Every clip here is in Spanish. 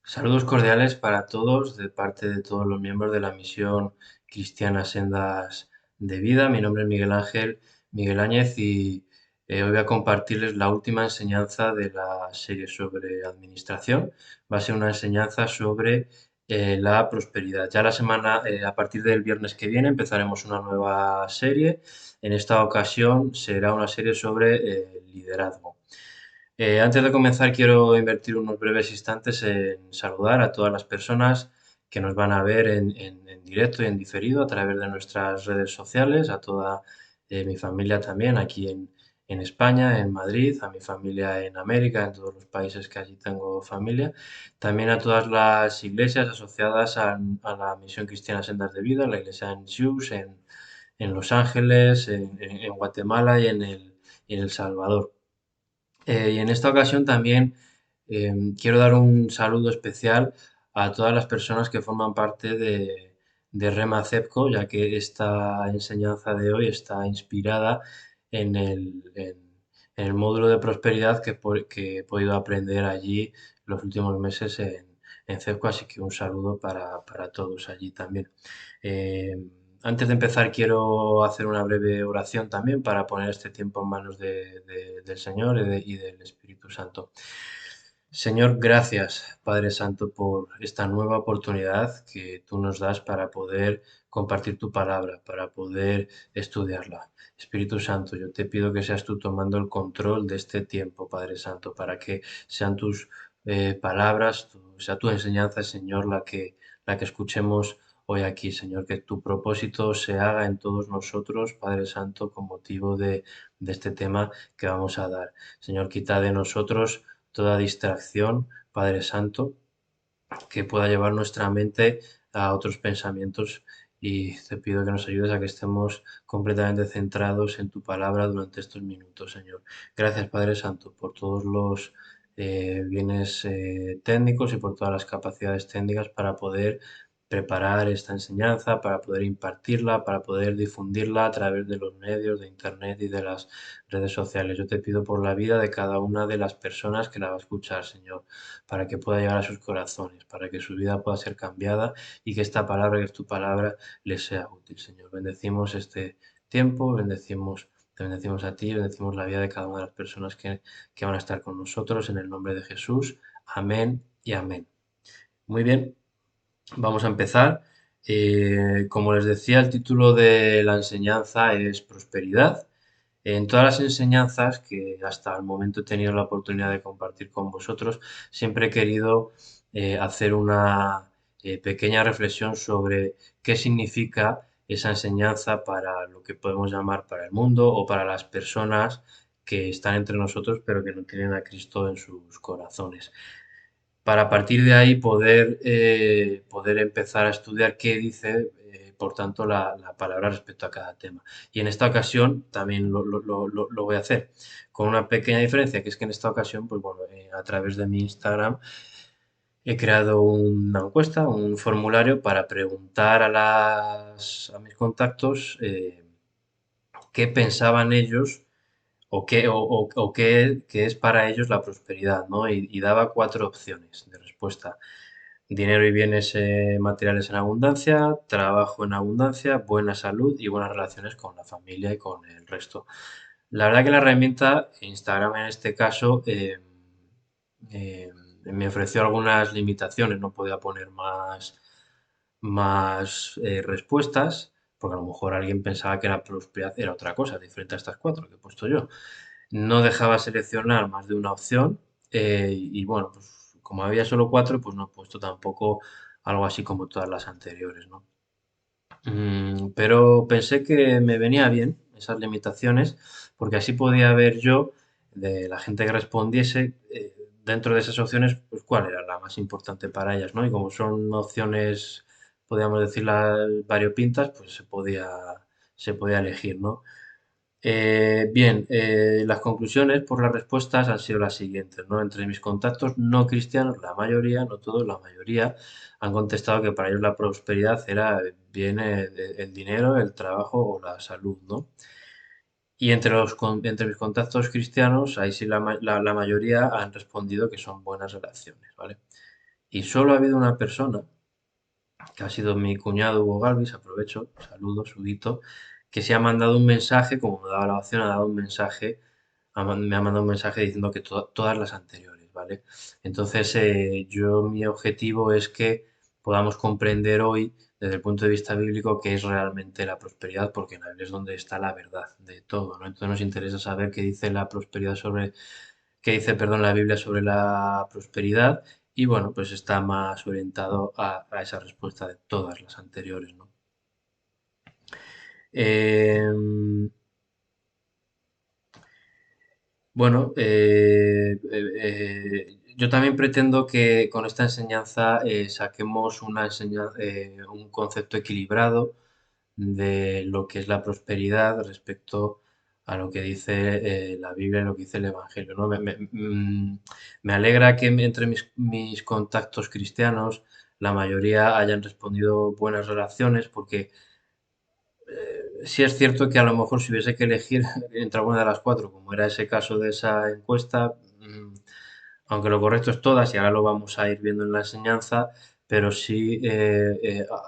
Saludos cordiales para todos de parte de todos los miembros de la misión cristiana Sendas de Vida. Mi nombre es Miguel Ángel Miguel Áñez y hoy voy a compartirles la última enseñanza de la serie sobre administración. Va a ser una enseñanza sobre la prosperidad. Ya la semana, a partir del viernes que viene, empezaremos una nueva serie. En esta ocasión será una serie sobre liderazgo. Antes de comenzar, quiero invertir unos breves instantes en saludar a todas las personas que nos van a ver en directo y en diferido a través de nuestras redes sociales, a toda mi familia también aquí en España, en Madrid, a mi familia en América, en todos los países que allí tengo familia, también a todas las iglesias asociadas a la Misión Cristiana Sendas de Vida, la iglesia en Sioux, en Los Ángeles, en Guatemala y en El Salvador. Y en esta ocasión también quiero dar un saludo especial a todas las personas que forman parte de Rema Cepco, ya que esta enseñanza de hoy está inspirada en el módulo de prosperidad que he podido aprender allí los últimos meses en Cepco, así que un saludo para todos allí también. Eh, Antes de empezar, quiero hacer una breve oración también para poner este tiempo en manos del Señor y del Espíritu Santo. Señor, gracias, Padre Santo, por esta nueva oportunidad que tú nos das para poder compartir tu palabra, para poder estudiarla. Espíritu Santo, yo te pido que seas tú tomando el control de este tiempo, Padre Santo, para que sean tus palabras, sea tu enseñanza, Señor, la que escuchemos hoy aquí, Señor, que tu propósito se haga en todos nosotros, Padre Santo, con motivo de este tema que vamos a dar. Señor, quita de nosotros toda distracción, Padre Santo, que pueda llevar nuestra mente a otros pensamientos y te pido que nos ayudes a que estemos completamente centrados en tu palabra durante estos minutos, Señor. Gracias, Padre Santo, por todos los bienes técnicos y por todas las capacidades técnicas para poder preparar esta enseñanza, para poder impartirla, para poder difundirla a través de los medios de Internet y de las redes sociales. Yo te pido por la vida de cada una de las personas que la va a escuchar, Señor, para que pueda llegar a sus corazones, para que su vida pueda ser cambiada y que esta palabra, que es tu palabra, les sea útil, Señor. Bendecimos este tiempo, te bendecimos a ti, bendecimos la vida de cada una de las personas que van a estar con nosotros en el nombre de Jesús. Amén y amén. Muy bien, vamos a empezar. Como les decía, el título de la enseñanza es Prosperidad. En todas las enseñanzas que hasta el momento he tenido la oportunidad de compartir con vosotros, siempre he querido hacer una pequeña reflexión sobre qué significa esa enseñanza para lo que podemos llamar para el mundo o para las personas que están entre nosotros pero que no tienen a Cristo en sus corazones, para partir de ahí poder empezar a estudiar qué dice, por tanto, la palabra respecto a cada tema. Y en esta ocasión también lo voy a hacer, con una pequeña diferencia, que es que en esta ocasión, pues bueno, a través de mi Instagram he creado una encuesta, un formulario para preguntar a mis contactos qué pensaban ellos qué es para ellos la prosperidad, ¿no? Y daba cuatro opciones de respuesta: dinero y bienes materiales en abundancia, trabajo en abundancia, buena salud y buenas relaciones con la familia y con el resto. La verdad que la herramienta, Instagram en este caso, me ofreció algunas limitaciones, no podía poner más respuestas, porque a lo mejor alguien pensaba que la prosperidad era otra cosa, diferente a estas cuatro que he puesto yo. No dejaba seleccionar más de una opción y bueno, pues como había solo cuatro, pues no he puesto tampoco algo así como todas las anteriores, ¿no? Pero pensé que me venía bien esas limitaciones porque así podía ver yo de la gente que respondiese dentro de esas opciones, pues cuál era la más importante para ellas, ¿no? Y como son opciones, podríamos decirlas variopintas, pues se podía elegir, ¿no? Bien, las conclusiones por las respuestas han sido las siguientes, ¿no? Entre mis contactos no cristianos, la mayoría, no todos, la mayoría, han contestado que para ellos la prosperidad era bien el dinero, el trabajo o la salud, ¿no? Y entre mis contactos cristianos, ahí sí la mayoría han respondido que son buenas relaciones, ¿vale? Y solo ha habido una persona, que ha sido mi cuñado Hugo Galvis, aprovecho, saludos, Huguito, que se ha mandado un mensaje, como me daba la opción, ha dado un mensaje, me ha mandado un mensaje diciendo que todas las anteriores, ¿vale? Entonces, mi objetivo es que podamos comprender hoy, desde el punto de vista bíblico, qué es realmente la prosperidad, porque en la Biblia es donde está la verdad de todo, ¿no? Entonces nos interesa saber qué dice la prosperidad sobre, qué dice, perdón, la Biblia sobre la prosperidad y bueno, pues está más orientado a esa respuesta de todas las anteriores, ¿no? Bueno, yo también pretendo que con esta enseñanza saquemos un concepto equilibrado de lo que es la prosperidad respecto a lo que dice la Biblia y lo que dice el Evangelio, ¿no? Me alegra que entre mis contactos cristianos la mayoría hayan respondido buenas relaciones porque sí es cierto que a lo mejor si hubiese que elegir entre alguna de las cuatro, como era ese caso de esa encuesta, aunque lo correcto es todas, y ahora lo vamos a ir viendo en la enseñanza, pero sí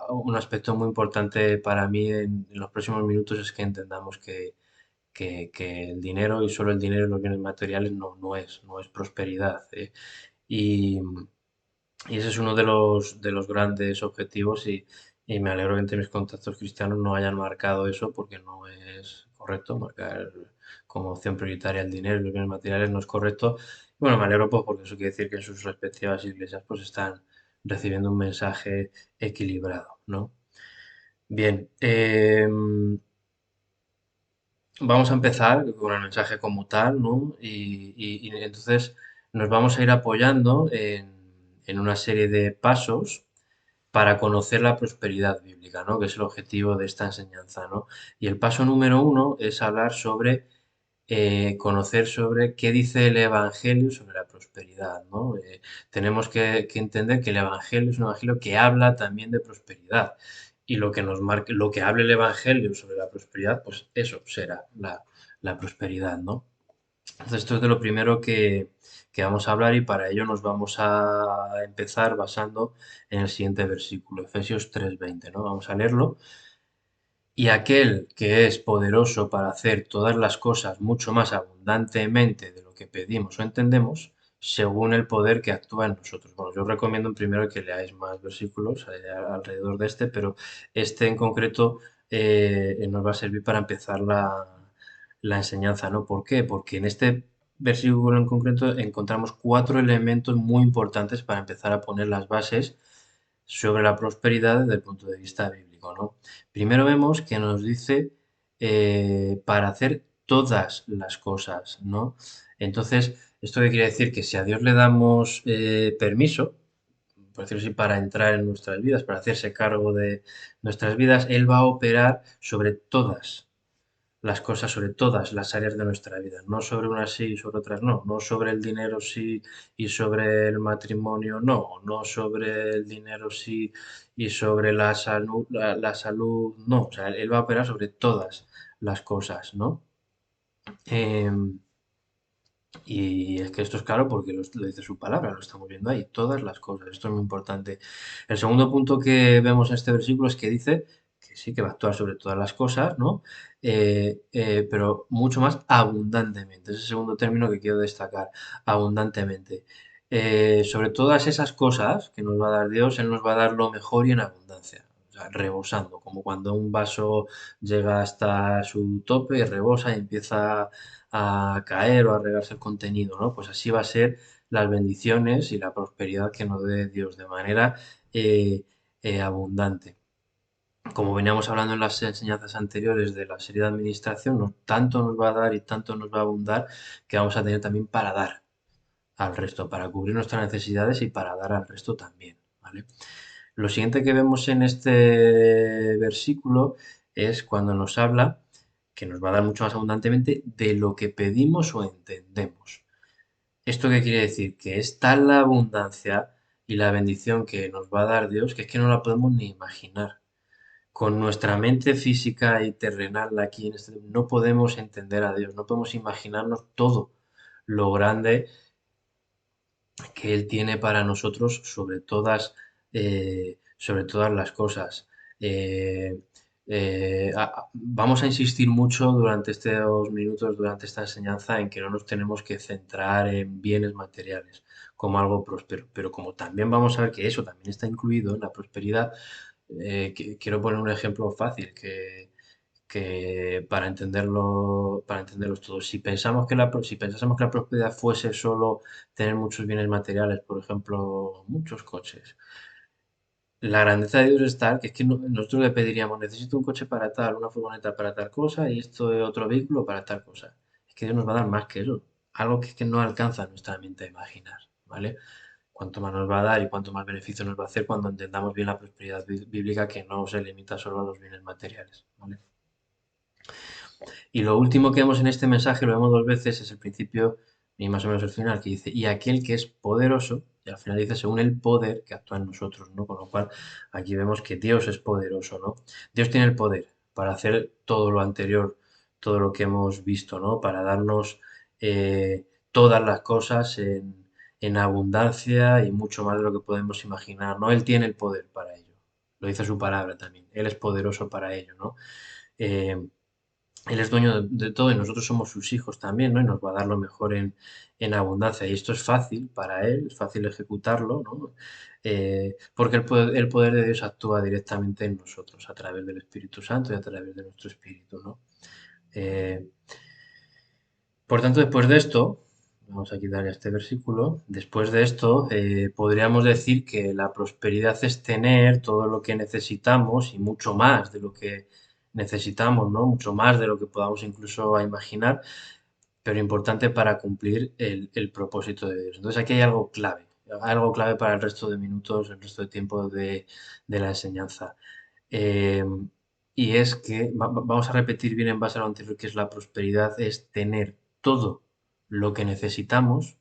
un aspecto muy importante para mí en los próximos minutos es que entendamos que el dinero y solo el dinero y los bienes materiales no es prosperidad. Y, y ese es uno de los grandes objetivos y me alegro que entre mis contactos cristianos no hayan marcado eso porque no es correcto marcar como opción prioritaria el dinero y los bienes materiales no es correcto. Bueno, me alegro pues porque eso quiere decir que en sus respectivas iglesias pues están recibiendo un mensaje equilibrado, ¿no? Bien, vamos a empezar con el mensaje como tal, ¿no? Y entonces nos vamos a ir apoyando en una serie de pasos para conocer la prosperidad bíblica, ¿no? Que es el objetivo de esta enseñanza, ¿no? Y el paso número uno es hablar sobre, conocer sobre qué dice el Evangelio sobre la prosperidad, ¿no? Tenemos que entender que el Evangelio es un Evangelio que habla también de prosperidad. Y lo que nos marque, lo que hable el Evangelio sobre la prosperidad, pues eso será la prosperidad, ¿no? Entonces, esto es de lo primero que vamos a hablar y para ello nos vamos a empezar basando en el siguiente versículo, Efesios 3:20, ¿no? Vamos a leerlo. Y aquel que es poderoso para hacer todas las cosas mucho más abundantemente de lo que pedimos o entendemos, según el poder que actúa en nosotros. Bueno, yo os recomiendo primero que leáis más versículos alrededor de este, pero este en concreto nos va a servir para empezar la enseñanza, ¿no? ¿Por qué? Porque en este versículo en concreto encontramos cuatro elementos muy importantes para empezar a poner las bases sobre la prosperidad desde el punto de vista bíblico, ¿no? Primero vemos que nos dice para hacer todas las cosas, ¿no? Entonces, ¿esto qué quiere decir? Que si a Dios le damos permiso, por decirlo así, para entrar en nuestras vidas, para hacerse cargo de nuestras vidas, Él va a operar sobre todas las cosas, sobre todas las áreas de nuestra vida, no sobre unas sí y sobre otras no, no sobre el dinero sí y sobre el matrimonio no, no sobre el dinero sí y sobre la salud no, o sea, él va a operar sobre todas las cosas, ¿no? Em, y es que esto es claro porque lo dice su palabra, lo estamos viendo ahí, todas las cosas, esto es muy importante. El segundo punto que vemos en este versículo es que dice que sí, que va a actuar sobre todas las cosas, ¿no? Pero mucho más abundantemente, es el segundo término que quiero destacar, abundantemente. Sobre todas esas cosas que nos va a dar Dios, Él nos va a dar lo mejor y en abundancia, o sea, rebosando, como cuando un vaso llega hasta su tope y rebosa y empieza a caer o a regarse el contenido, ¿no? Pues así va a ser las bendiciones y la prosperidad que nos dé Dios de manera eh, abundante. Como veníamos hablando en las enseñanzas anteriores de la serie de administración, tanto nos va a dar y tanto nos va a abundar que vamos a tener también para dar al resto, para cubrir nuestras necesidades y para dar al resto también, ¿vale? Lo siguiente que vemos en este versículo es cuando nos habla que nos va a dar mucho más abundantemente de lo que pedimos o entendemos. ¿Esto qué quiere decir? Que es tal la abundancia y la bendición que nos va a dar Dios que es que no la podemos ni imaginar. Con nuestra mente física y terrenal aquí en este no podemos entender a Dios, no podemos imaginarnos todo lo grande que Él tiene para nosotros sobre todas las cosas. Eh, Vamos a insistir mucho durante estos minutos, durante esta enseñanza, en que no nos tenemos que centrar en bienes materiales como algo próspero, pero como también vamos a ver que eso también está incluido en la prosperidad, quiero poner un ejemplo fácil que para entenderlos todos. Si pensásemos que la prosperidad fuese solo tener muchos bienes materiales, por ejemplo, muchos coches, la grandeza de Dios es tal que es que nosotros le pediríamos, necesito un coche para tal, una furgoneta para tal cosa y esto es otro vehículo para tal cosa. Es que Dios nos va a dar más que eso, algo que no alcanza nuestra mente a imaginar, ¿vale? Cuánto más nos va a dar y cuánto más beneficio nos va a hacer cuando entendamos bien la prosperidad bíblica que no se limita solo a los bienes materiales, ¿vale? Y lo último que vemos en este mensaje, lo vemos dos veces, es el principio y más o menos el final, que dice, y aquel que es poderoso, y al final dice, según el poder que actúa en nosotros, ¿no? Con lo cual, aquí vemos que Dios es poderoso, ¿no? Dios tiene el poder para hacer todo lo anterior, todo lo que hemos visto, ¿no? Para darnos todas las cosas en abundancia y mucho más de lo que podemos imaginar, ¿no? Él tiene el poder para ello. Lo dice su palabra también. Él es poderoso para ello, ¿no? Eh, Él es dueño de todo y nosotros somos sus hijos también, ¿no? Y nos va a dar lo mejor en abundancia. Y esto es fácil para Él, es fácil ejecutarlo, ¿no? Porque el poder de Dios actúa directamente en nosotros, a través del Espíritu Santo y a través de nuestro espíritu, ¿no? Eh, por tanto, después de esto, vamos a quitar este versículo, después de esto, podríamos decir que la prosperidad es tener todo lo que necesitamos y mucho más de lo que necesitamos, ¿no? Mucho más de lo que podamos incluso imaginar, pero importante para cumplir el propósito de Dios. Entonces aquí hay algo clave para el resto de minutos, el resto de tiempo de la enseñanza. Eh, y es que vamos a repetir bien en base a lo anterior, que es la prosperidad, es tener todo lo que necesitamos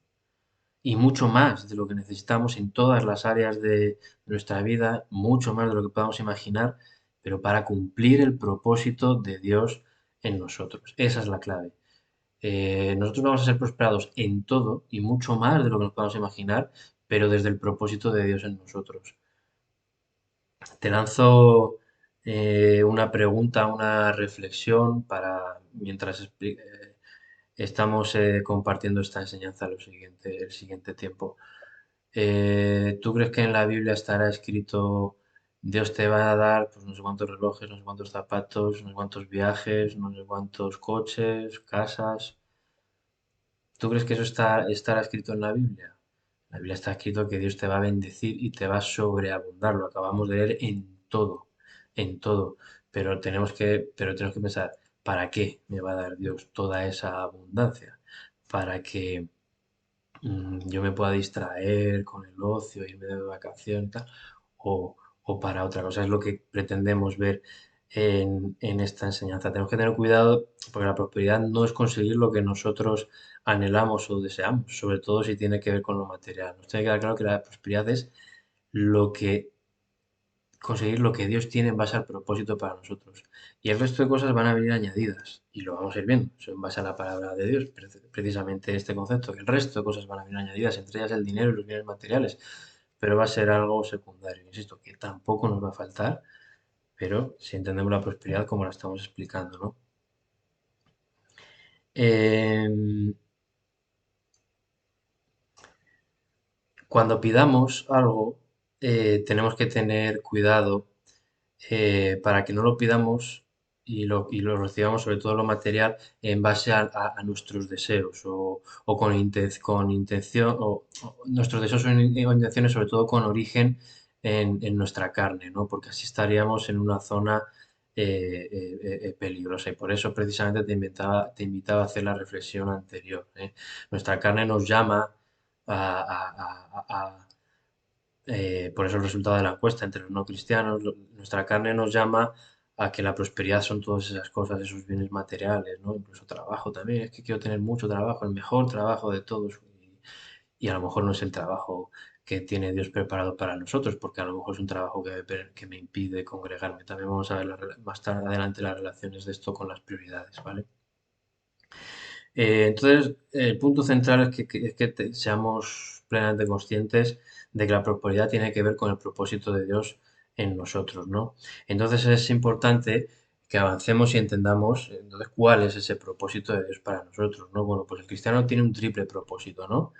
y mucho más de lo que necesitamos en todas las áreas de nuestra vida, mucho más de lo que podamos imaginar, pero para cumplir el propósito de Dios en nosotros. Esa es la clave. Nosotros vamos a ser prosperados en todo y mucho más de lo que nos podamos imaginar, pero desde el propósito de Dios en nosotros. Te lanzo una pregunta, una reflexión para mientras estamos compartiendo esta enseñanza el siguiente tiempo. ¿Tú crees que en la Biblia estará escrito Dios te va a dar pues, no sé cuántos relojes, no sé cuántos zapatos, no sé cuántos viajes, no sé cuántos coches, casas? ¿Tú crees que eso estará escrito en la Biblia? En la Biblia está escrito que Dios te va a bendecir y te va a sobreabundar. Lo acabamos de leer en todo, en todo. Pero tenemos que pensar, ¿para qué me va a dar Dios toda esa abundancia? Para que yo me pueda distraer con el ocio, irme de vacaciones, y tal, o para otra cosa. Es lo que pretendemos ver en esta enseñanza. Tenemos que tener cuidado porque la prosperidad no es conseguir lo que nosotros anhelamos o deseamos, sobre todo si tiene que ver con lo material. Nos tiene que quedar claro que la prosperidad es lo que conseguir lo que Dios tiene en base al propósito para nosotros. Y el resto de cosas van a venir añadidas y lo vamos a ir viendo. Eso en base a la palabra de Dios, precisamente este concepto, que el resto de cosas van a venir añadidas, entre ellas el dinero y los bienes materiales, pero va a ser algo secundario. Insisto, que tampoco nos va a faltar, pero si entendemos la prosperidad como la estamos explicando, ¿no? Em, Cuando pidamos algo, tenemos que tener cuidado para que no lo pidamos y lo recibamos, sobre todo lo material, en base a nuestros deseos o con intención, o nuestros deseos o intenciones, sobre todo con origen en nuestra carne, ¿no? Porque así estaríamos en una zona peligrosa. Y por eso precisamente te invitaba a hacer la reflexión anterior, ¿eh? Nuestra carne nos llama a por eso el resultado de la encuesta entre los no cristianos, nuestra carne nos llama a que la prosperidad son todas esas cosas, esos bienes materiales, ¿no? Incluso trabajo también, es que quiero tener mucho trabajo, el mejor trabajo de todos, y a lo mejor no es el trabajo que tiene Dios preparado para nosotros, porque a lo mejor es un trabajo que me impide congregarme. También vamos a ver más tarde adelante las relaciones de esto con las prioridades, ¿vale? Entonces, el punto central es que seamos plenamente conscientes de que la prosperidad tiene que ver con el propósito de Dios en nosotros, ¿no? Entonces es importante que avancemos y entendamos entonces cuál es ese propósito de Dios para nosotros, ¿no? Bueno, pues el cristiano tiene un triple propósito, ¿no?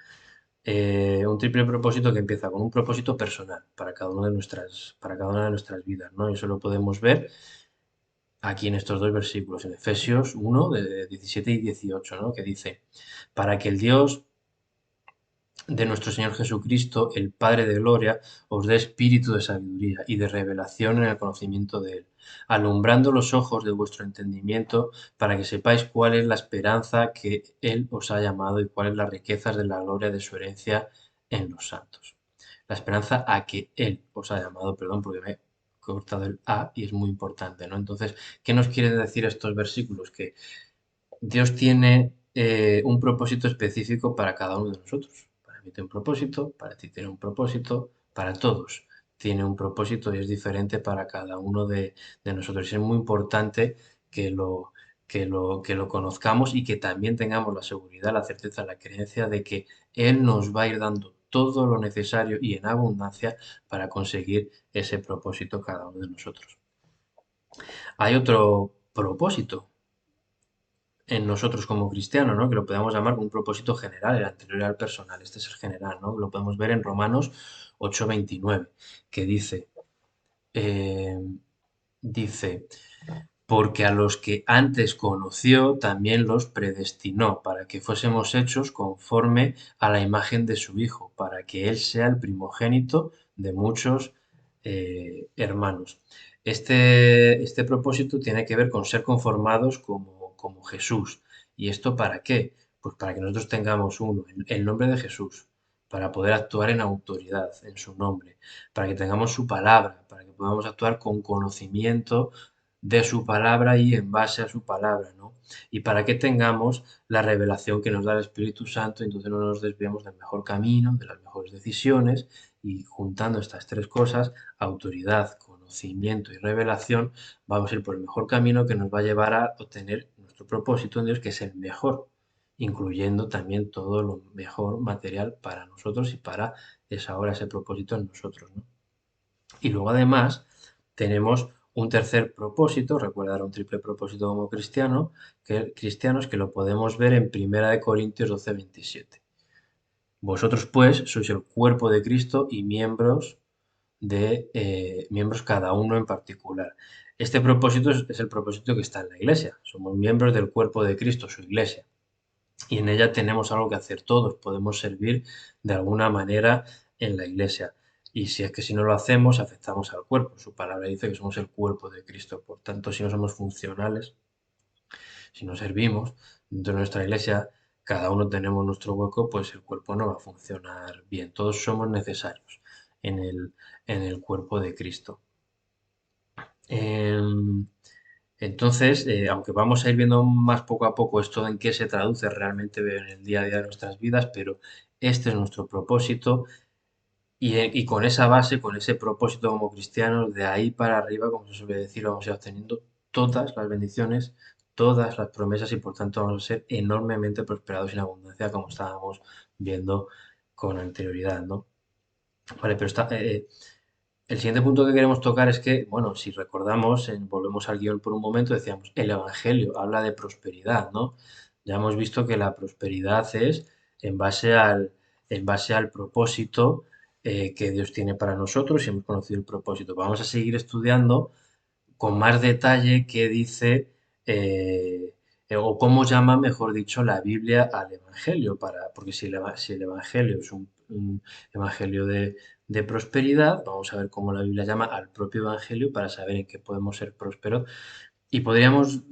Un triple propósito que empieza con un propósito personal para cada una de nuestras vidas, ¿no? Y eso lo podemos ver aquí en estos dos versículos, en Efesios 1, de 17 y 18, ¿no? Que dice, para que el Dios de nuestro Señor Jesucristo, el Padre de gloria, os dé espíritu de sabiduría y de revelación en el conocimiento de Él, alumbrando los ojos de vuestro entendimiento para que sepáis cuál es la esperanza que Él os ha llamado y cuáles las riquezas de la gloria de su herencia en los santos. La esperanza a que Él os ha llamado, perdón, porque me he cortado el A y es muy importante, ¿no? Entonces, ¿qué nos quieren decir estos versículos? Que Dios tiene un propósito específico para cada uno de nosotros. Para mí tiene un propósito, para ti tiene un propósito, para todos tiene un propósito y es diferente para cada uno de nosotros. Y es muy importante que lo conozcamos y que también tengamos la seguridad, la certeza, la creencia de que Él nos va a ir dando todo lo necesario y en abundancia para conseguir ese propósito cada uno de nosotros. Hay otro propósito en nosotros como cristianos, ¿no? Que lo podemos llamar como un propósito general, el anterior al personal, este es el general, ¿no? Lo podemos ver en Romanos 8:29, que eh, dice, porque a los que antes conoció también los predestinó para que fuésemos hechos conforme a la imagen de su Hijo, para que Él sea el primogénito de muchos hermanos. Este propósito tiene que ver con ser conformados como Jesús. ¿Y esto para qué? Pues para que nosotros tengamos el nombre de Jesús, para poder actuar en autoridad en su nombre, para que tengamos su palabra, para que podamos actuar con conocimiento de su palabra y en base a su palabra, ¿no? Y para que tengamos la revelación que nos da el Espíritu Santo, entonces no nos desviemos del mejor camino, de las mejores decisiones, y juntando estas tres cosas, autoridad, conocimiento y revelación, vamos a ir por el mejor camino que nos va a llevar a obtener nuestro propósito en Dios, que es el mejor, incluyendo también todo lo mejor material para nosotros y para esa hora, ese propósito en nosotros, ¿no? Y luego además tenemos un tercer propósito, recuerda un triple propósito como cristianos que lo podemos ver en 1 Corintios 12:27. Vosotros pues sois el cuerpo de Cristo y miembros cada uno en particular. Este propósito es el propósito que está en la iglesia. Somos miembros del cuerpo de Cristo, su iglesia. Y en ella tenemos algo que hacer todos, podemos servir de alguna manera en la iglesia. Y si es que si no lo hacemos, afectamos al cuerpo. Su palabra dice que somos el cuerpo de Cristo. Por tanto, si no somos funcionales, si no servimos dentro de nuestra iglesia, cada uno tenemos nuestro hueco, pues el cuerpo no va a funcionar bien. Todos somos necesarios en el cuerpo de Cristo. Em, entonces, aunque vamos a ir viendo más poco a poco esto en qué se traduce realmente en el día a día de nuestras vidas, pero este es nuestro propósito y con esa base, con ese propósito como cristianos, de ahí para arriba, como se suele decir, vamos a ir obteniendo todas las bendiciones, todas las promesas y por tanto vamos a ser enormemente prosperados en abundancia como estábamos viendo con anterioridad, ¿no? Vale, pero el siguiente punto que queremos tocar es que, bueno, si recordamos, volvemos al guión por un momento, decíamos, el Evangelio habla de prosperidad, ¿no? Ya hemos visto que la prosperidad es en base al propósito que Dios tiene para nosotros y hemos conocido el propósito. Vamos a seguir estudiando con más detalle qué dice o cómo llama, mejor dicho, la Biblia al Evangelio, porque si el Evangelio es un Evangelio de prosperidad, vamos a ver cómo la Biblia llama al propio Evangelio para saber en qué podemos ser prósperos. Y podríamos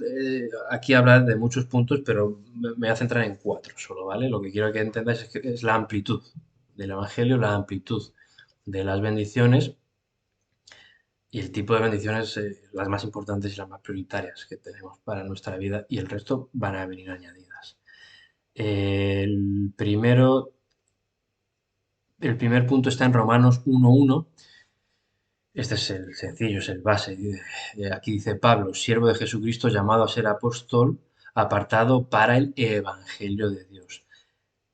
aquí hablar de muchos puntos, pero me voy a centrar en cuatro solo, ¿vale? Lo que quiero que entendáis es que es la amplitud del Evangelio, la amplitud de las bendiciones y el tipo de bendiciones, las más importantes y las más prioritarias que tenemos para nuestra vida y el resto van a venir añadidas. El primero, el primer punto está en Romanos 1:1. Este es el sencillo, es el base. Aquí dice Pablo, siervo de Jesucristo, llamado a ser apóstol, apartado para el Evangelio de Dios.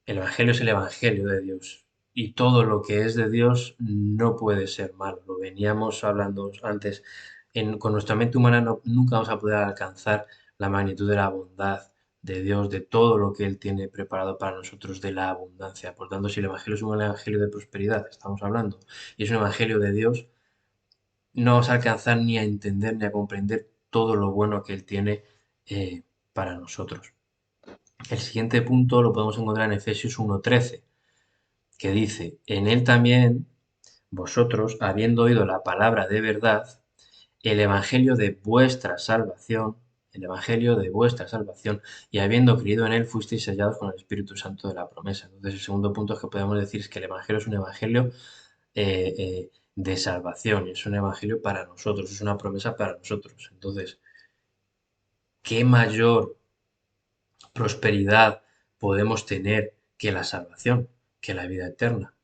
El Evangelio es el Evangelio de Dios. y todo lo que es de Dios no puede ser malo. Lo veníamos hablando antes. Con nuestra mente humana nunca vamos a poder alcanzar la magnitud de la bondad de Dios, de todo lo que Él tiene preparado para nosotros, de la abundancia. Por tanto, si el Evangelio es un Evangelio de prosperidad, estamos hablando, y es un Evangelio de Dios, no vamos a alcanzar ni a entender ni a comprender todo lo bueno que Él tiene para nosotros. El siguiente punto lo podemos encontrar en Efesios 1:13, que dice, en Él también vosotros, habiendo oído la palabra de verdad, el evangelio de vuestra salvación, el evangelio de vuestra salvación, y habiendo creído en él, fuisteis sellados con el Espíritu Santo de la promesa. Entonces, el segundo punto que podemos decir es que el evangelio es un evangelio de salvación, es un evangelio para nosotros, es una promesa para nosotros. Entonces, ¿qué mayor prosperidad podemos tener que la salvación, que la vida eterna?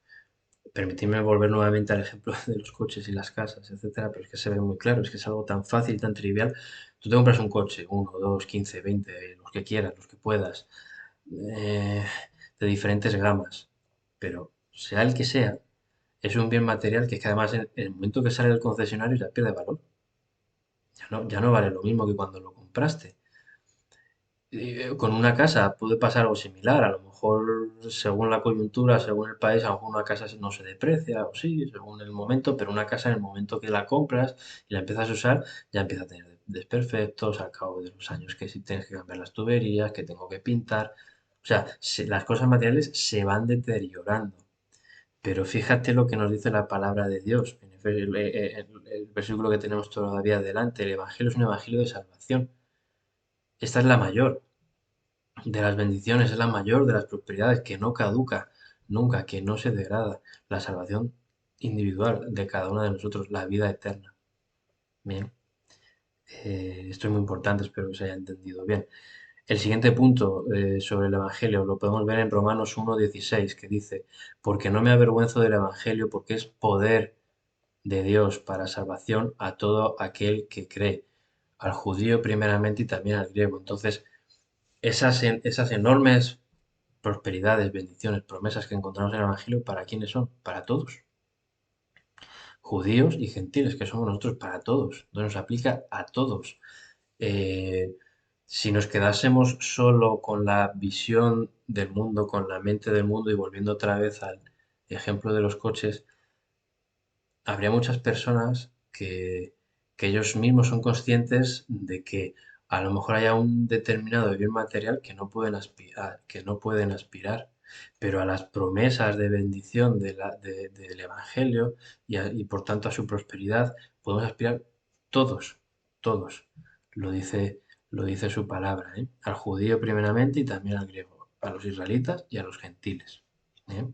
Permitidme volver nuevamente al ejemplo de los coches y las casas, etcétera, pero es que se ve muy claro, es que es algo tan fácil, tan trivial. Tú te compras un coche, uno, dos, 15, 20, los que quieras, los que puedas, eh, de diferentes gamas, pero sea el que sea, es un bien material que es que además en el momento que sale del concesionario ya pierde valor. Ya no vale lo mismo que cuando lo compraste. Con una casa puede pasar algo similar. A lo mejor, según la coyuntura, según el país, a lo mejor una casa no se deprecia, o sí, según el momento, pero una casa en el momento que la compras y la empiezas a usar, ya empieza a tener desperfectos al cabo de los años que si tienes que cambiar las tuberías, que tengo que pintar. O sea, las cosas materiales se van deteriorando. Pero fíjate lo que nos dice la palabra de Dios. En el versículo que tenemos todavía adelante, el Evangelio es un Evangelio de salvación. Esta es la mayor de las bendiciones, es la mayor de las prosperidades, que no caduca nunca, que no se degrada. La salvación individual de cada uno de nosotros, la vida eterna. Bien, esto es muy importante, espero que se haya entendido bien. El siguiente punto sobre el Evangelio lo podemos ver en Romanos 1:16, que dice, porque no me avergüenzo del Evangelio, porque es poder de Dios para salvación a todo aquel que cree, al judío primeramente y también al griego. Entonces, esas enormes prosperidades, bendiciones, promesas que encontramos en el Evangelio, ¿para quiénes son? Para todos, judíos y gentiles, que somos nosotros para todos, entonces nos aplica a todos. Eh, si nos quedásemos solo con la visión del mundo, con la mente del mundo y volviendo otra vez al ejemplo de los coches, habría muchas personas que ellos mismos son conscientes de que a lo mejor haya un determinado bien material que no pueden aspirar, pero a las promesas de bendición del Evangelio y por tanto a su prosperidad podemos aspirar todos, todos. Lo dice, lo dice su palabra, ¿eh? Al judío primeramente y también al griego, a los israelitas y a los gentiles, ¿eh?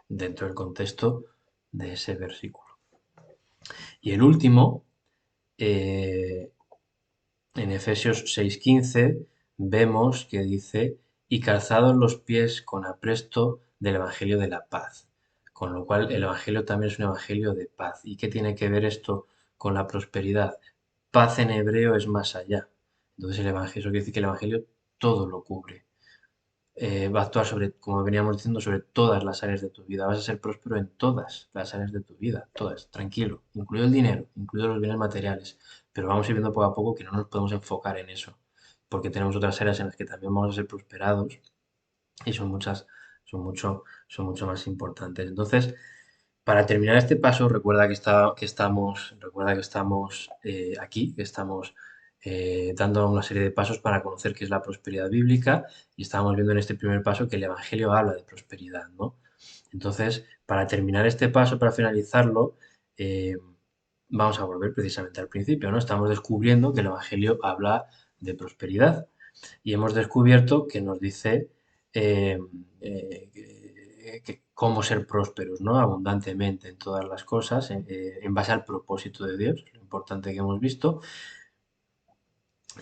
Dentro del contexto de ese versículo. Y el último, eh, en Efesios 6:15, vemos que dice, y calzados los pies con apresto del Evangelio de la paz. Con lo cual el Evangelio también es un Evangelio de paz. ¿Y qué tiene que ver esto con la prosperidad? Paz en hebreo es más allá. Entonces el Evangelio, eso quiere decir que el Evangelio todo lo cubre. Va a actuar sobre, como veníamos diciendo, sobre todas las áreas de tu vida. Vas a ser próspero en todas las áreas de tu vida, todas, tranquilo, incluido el dinero, incluido los bienes materiales. Pero vamos a ir viendo poco a poco que no nos podemos enfocar en eso, porque tenemos otras áreas en las que también vamos a ser prosperados y son muchas, son mucho más importantes. Entonces, para terminar este paso, recuerda que estamos aquí, que estamos dando una serie de pasos para conocer qué es la prosperidad bíblica y estábamos viendo en este primer paso que el Evangelio habla de prosperidad, ¿no? Entonces, para terminar este paso, para finalizarlo, eh, vamos a volver precisamente al principio, ¿no? Estamos descubriendo que el Evangelio habla de prosperidad y hemos descubierto que nos dice eh, cómo ser prósperos, ¿no? Abundantemente en todas las cosas, en base al propósito de Dios, lo importante que hemos visto.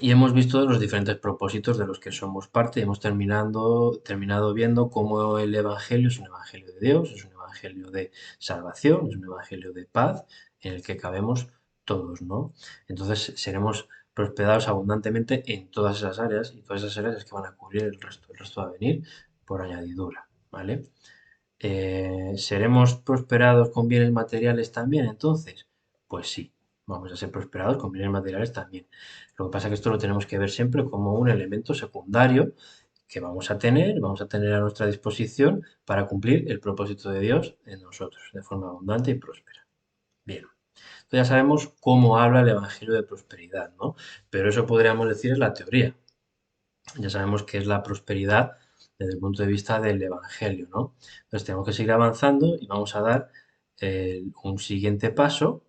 Y hemos visto los diferentes propósitos de los que somos parte y hemos terminado viendo cómo el Evangelio es un Evangelio de Dios, es un Evangelio de salvación, es un Evangelio de paz en el que cabemos todos, ¿no? Entonces seremos prosperados abundantemente en todas esas áreas y todas esas áreas es que van a cubrir el resto va a venir por añadidura, ¿vale? ¿Seremos prosperados con bienes materiales también entonces? Pues sí, vamos a ser prosperados con bienes materiales también. Lo que pasa es que esto lo tenemos que ver siempre como un elemento secundario que vamos a tener a nuestra disposición para cumplir el propósito de Dios en nosotros, de forma abundante y próspera. Bien, entonces ya sabemos cómo habla el Evangelio de prosperidad, ¿no? Pero eso podríamos decir es la teoría. Ya sabemos qué es la prosperidad desde el punto de vista del Evangelio, ¿no? Entonces tenemos que seguir avanzando y vamos a dar un siguiente paso,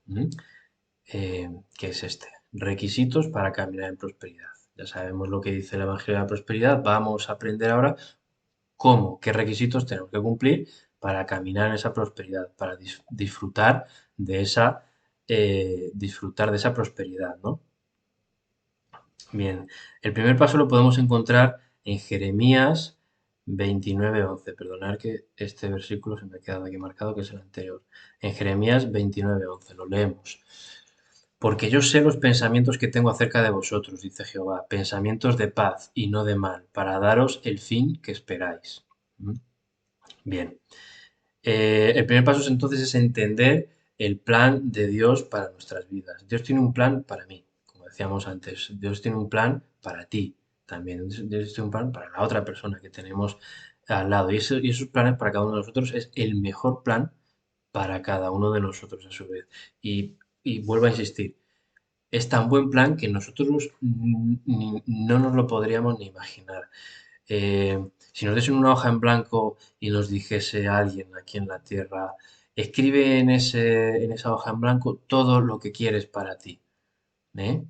¿m? Que es este, requisitos para caminar en prosperidad. Ya sabemos lo que dice el Evangelio de la prosperidad, vamos a aprender ahora cómo, qué requisitos tenemos que cumplir para caminar en esa prosperidad, para disfrutar de esa prosperidad, ¿no? Bien, el primer paso lo podemos encontrar en Jeremías 29:11. Perdonad que este versículo se me ha quedado aquí marcado, que es el anterior. En Jeremías 29:11, lo leemos. Porque yo sé los pensamientos que tengo acerca de vosotros, dice Jehová, pensamientos de paz y no de mal, para daros el fin que esperáis. ¿Mm? Bien, el primer paso entonces es entender el plan de Dios para nuestras vidas. Dios tiene un plan para mí, como decíamos antes. Dios tiene un plan para ti también. Dios tiene un plan para la otra persona que tenemos al lado. Y esos planes para cada uno de nosotros es el mejor plan para cada uno de nosotros a su vez. Y vuelvo a insistir, es tan buen plan que nosotros no nos lo podríamos ni imaginar. Si nos diesen una hoja en blanco y nos dijese alguien aquí en la Tierra, escribe en esa hoja en blanco todo lo que quieres para ti. ¿Eh?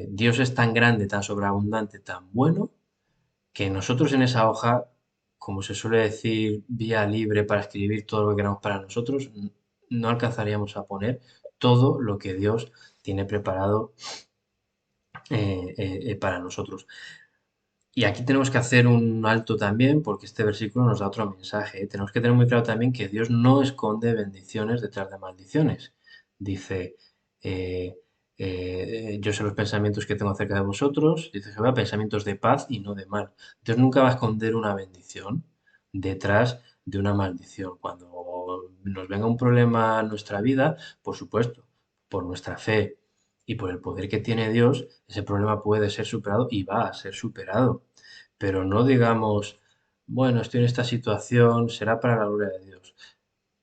Dios es tan grande, tan sobreabundante, tan bueno, que nosotros en esa hoja, como se suele decir, vía libre para escribir todo lo que queramos para nosotros, no alcanzaríamos a poner todo lo que Dios tiene preparado para nosotros. Y aquí tenemos que hacer un alto también, porque este versículo nos da otro mensaje, ¿eh? Tenemos que tener muy claro también que Dios no esconde bendiciones detrás de maldiciones. Dice, eh, yo sé los pensamientos que tengo acerca de vosotros, dice Jehová, pensamientos de paz y no de mal. Dios nunca va a esconder una bendición detrás de una maldición. Cuando nos venga un problema a nuestra vida, por supuesto, por nuestra fe y por el poder que tiene Dios, ese problema puede ser superado y va a ser superado. Pero no digamos, bueno, estoy en esta situación, será para la gloria de Dios.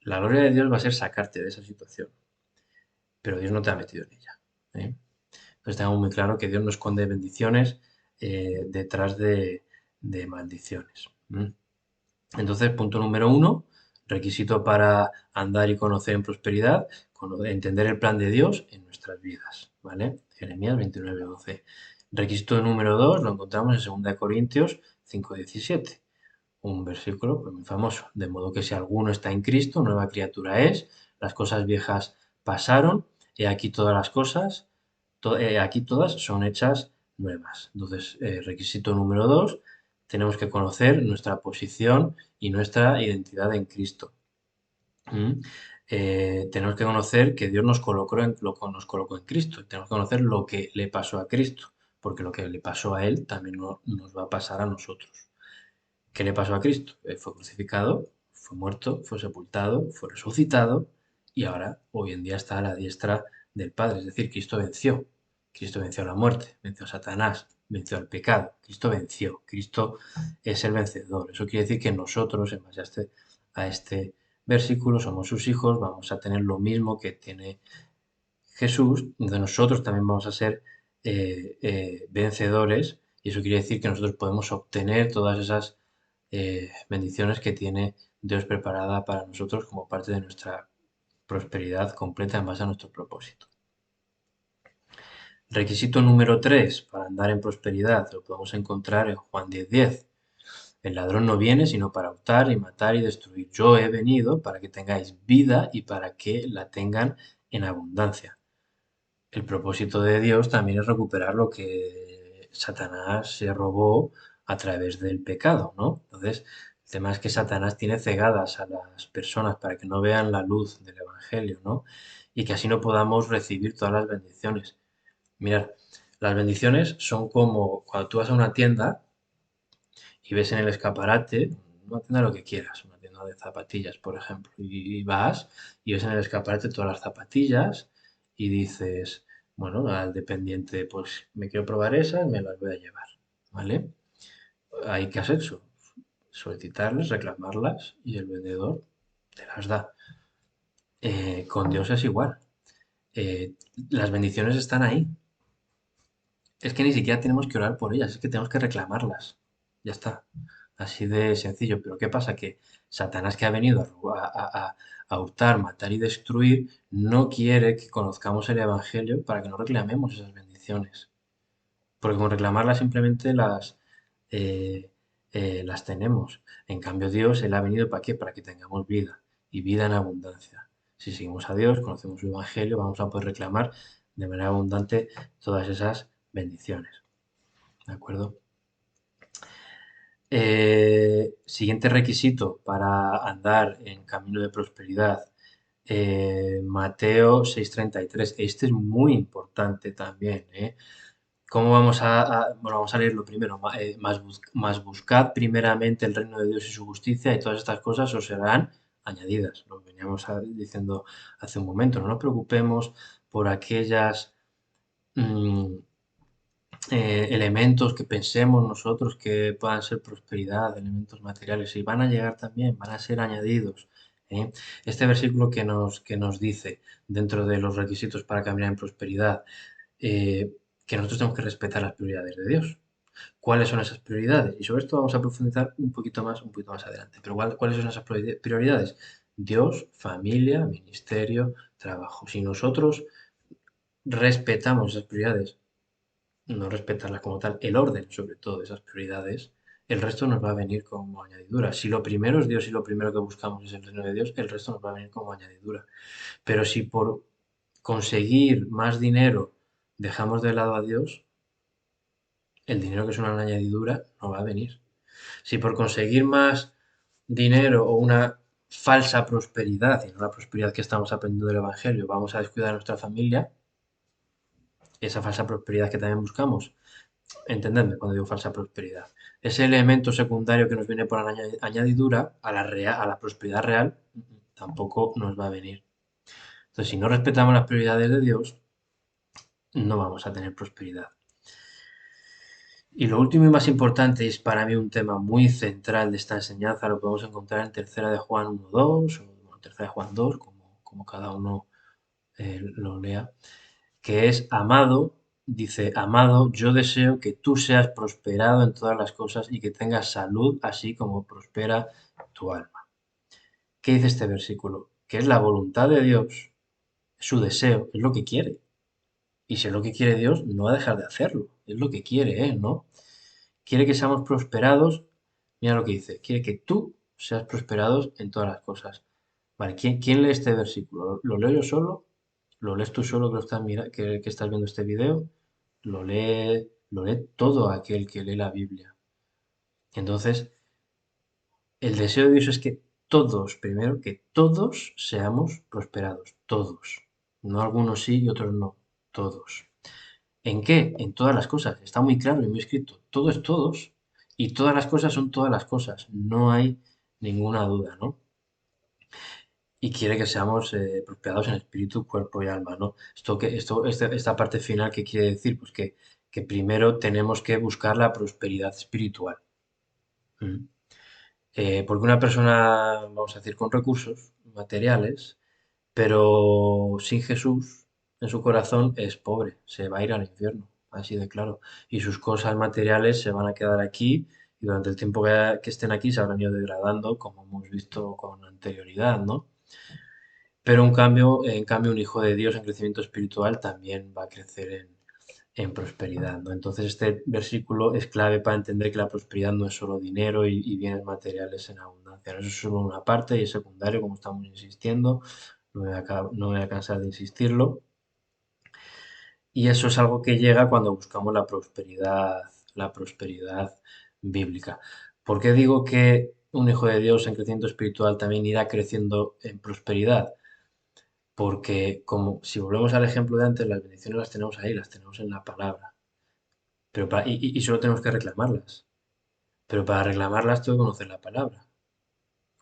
La gloria de Dios va a ser sacarte de esa situación, pero Dios no te ha metido en ella, ¿eh? Entonces tengamos muy claro que Dios no esconde bendiciones detrás de maldiciones. Entonces, punto número uno, requisito para andar y conocer en prosperidad, entender el plan de Dios en nuestras vidas, ¿vale? Jeremías 29:11. Requisito número dos lo encontramos en 2 Corintios 5:17, un versículo pues, muy famoso. De modo que si alguno está en Cristo, nueva criatura es, las cosas viejas pasaron, y aquí todas las cosas, aquí todas son hechas nuevas. Entonces, requisito número dos, tenemos que conocer nuestra posición y nuestra identidad en Cristo. ¿Mm? Tenemos que conocer que Dios nos colocó en Cristo. Tenemos que conocer lo que le pasó a Cristo, porque lo que le pasó a Él también nos va a pasar a nosotros. ¿Qué le pasó a Cristo? Fue crucificado, fue muerto, fue sepultado, fue resucitado y ahora, hoy en día, está a la diestra del Padre. Es decir, Cristo venció. Cristo venció la muerte, venció a Satanás, venció al pecado. Cristo venció. Cristo es el vencedor. Eso quiere decir que nosotros, en base a este versículo, somos sus hijos, vamos a tener lo mismo que tiene Jesús, entonces nosotros también vamos a ser vencedores y eso quiere decir que nosotros podemos obtener todas esas bendiciones que tiene Dios preparada para nosotros como parte de nuestra prosperidad completa en base a nuestro propósito. Requisito número 3 para andar en prosperidad lo podemos encontrar en Juan 10:10. El ladrón no viene sino para hurtar y matar y destruir. Yo he venido para que tengáis vida y para que la tengan en abundancia. El propósito de Dios también es recuperar lo que Satanás se robó a través del pecado, ¿no? Entonces, el tema es que Satanás tiene cegadas a las personas para que no vean la luz del Evangelio, ¿no? Y que así no podamos recibir todas las bendiciones. Mirad, las bendiciones son como cuando tú vas a una tienda y ves en el escaparate una tienda de lo que quieras, una tienda de zapatillas, por ejemplo, y vas y ves en el escaparate todas las zapatillas y dices, bueno, al dependiente, pues me quiero probar esas, me las voy a llevar, ¿vale? Hay que hacer eso, solicitarlas, reclamarlas y el vendedor te las da. Con Dios es igual. Eh, las bendiciones están ahí. Es que ni siquiera tenemos que orar por ellas, es que tenemos que reclamarlas. Ya está. Así de sencillo. Pero ¿qué pasa? Que Satanás, que ha venido a hurtar, matar y destruir, no quiere que conozcamos el Evangelio para que no reclamemos esas bendiciones. Porque con reclamarlas simplemente eh, las tenemos. En cambio, Dios, Él ha venido ¿para qué? Para que tengamos vida y vida en abundancia. Si seguimos a Dios, conocemos su Evangelio, vamos a poder reclamar de manera abundante todas esas bendiciones. ¿De acuerdo? Siguiente requisito para andar en camino de prosperidad. Mateo 6:33. Este es muy importante también, ¿eh? ¿Cómo vamos bueno, vamos a leerlo primero? Más buscad primeramente el reino de Dios y su justicia y todas estas cosas os serán añadidas. Lo veníamos diciendo hace un momento. No nos preocupemos por aquellas mm, elementos que pensemos nosotros que puedan ser prosperidad, elementos materiales, y van a llegar también, van a ser añadidos. ¿Eh? Este versículo que nos dice, dentro de los requisitos para caminar en prosperidad, eh, que nosotros tenemos que respetar las prioridades de Dios. ¿Cuáles son esas prioridades? Y sobre esto vamos a profundizar un poquito más adelante. Pero ¿cuáles son esas prioridades? Dios, familia, ministerio, trabajo. Si nosotros respetamos esas prioridades, no respetarlas como tal, el orden sobre todo de esas prioridades, el resto nos va a venir como añadidura. Si lo primero es Dios y lo primero que buscamos es el reino de Dios, el resto nos va a venir como añadidura. Pero si por conseguir más dinero dejamos de lado a Dios, el dinero que es una añadidura no va a venir. Si por conseguir más dinero o una falsa prosperidad, y no la prosperidad que estamos aprendiendo del Evangelio, vamos a descuidar a nuestra familia, esa falsa prosperidad que también buscamos, entendedme cuando digo falsa prosperidad. Ese elemento secundario que nos viene por añadidura a la prosperidad real tampoco nos va a venir. Entonces, si no respetamos las prioridades de Dios, no vamos a tener prosperidad. Y lo último y más importante, es para mí un tema muy central de esta enseñanza, lo podemos encontrar en Tercera de Juan 1:2 o Tercera de Juan 2, como cada uno lo lea, que es: amado, dice, amado, yo deseo que tú seas prosperado en todas las cosas y que tengas salud, así como prospera tu alma. ¿Qué dice este versículo? Que es la voluntad de Dios, es su deseo, es lo que quiere. Y si es lo que quiere Dios, no va a dejar de hacerlo. Es lo que quiere Él, ¿no? Quiere que seamos prosperados. Mira lo que dice. Quiere que tú seas prosperados en todas las cosas. Vale, ¿quién lee este versículo? ¿Lo leo yo solo? ¿Lo lees tú solo que, que estás viendo este video? Lo lee todo aquel que lee la Biblia. Entonces, el deseo de Dios es que todos, primero, que todos seamos prosperados. Todos. No algunos sí y otros no. Todos. ¿En qué? En todas las cosas. Está muy claro y muy escrito. Todo es todos. Y todas las cosas son todas las cosas. No hay ninguna duda, ¿no? Y quiere que seamos prosperados en espíritu, cuerpo y alma, ¿no? Esta parte final, ¿qué quiere decir? Pues que primero tenemos que buscar la prosperidad espiritual. ¿Mm? Porque una persona, vamos a decir, con recursos materiales, pero sin Jesús en su corazón, es pobre, se va a ir al infierno, así de claro. Y sus cosas materiales se van a quedar aquí y durante el tiempo que estén aquí se habrán ido degradando, como hemos visto con anterioridad, ¿no? Pero en cambio, un hijo de Dios en crecimiento espiritual también va a crecer en prosperidad, ¿no? Entonces, este versículo es clave para entender que la prosperidad no es solo dinero y bienes materiales en abundancia. ¿No? Eso es solo una parte y es secundario, como estamos insistiendo. No me voy a cansar de insistirlo. Y eso es algo que llega cuando buscamos la prosperidad bíblica. ¿Por qué digo que un hijo de Dios en crecimiento espiritual también irá creciendo en prosperidad? Porque como si volvemos al ejemplo de antes, las bendiciones las tenemos ahí, las tenemos en la palabra. Y solo tenemos que reclamarlas. Pero para reclamarlas tengo que conocer la palabra.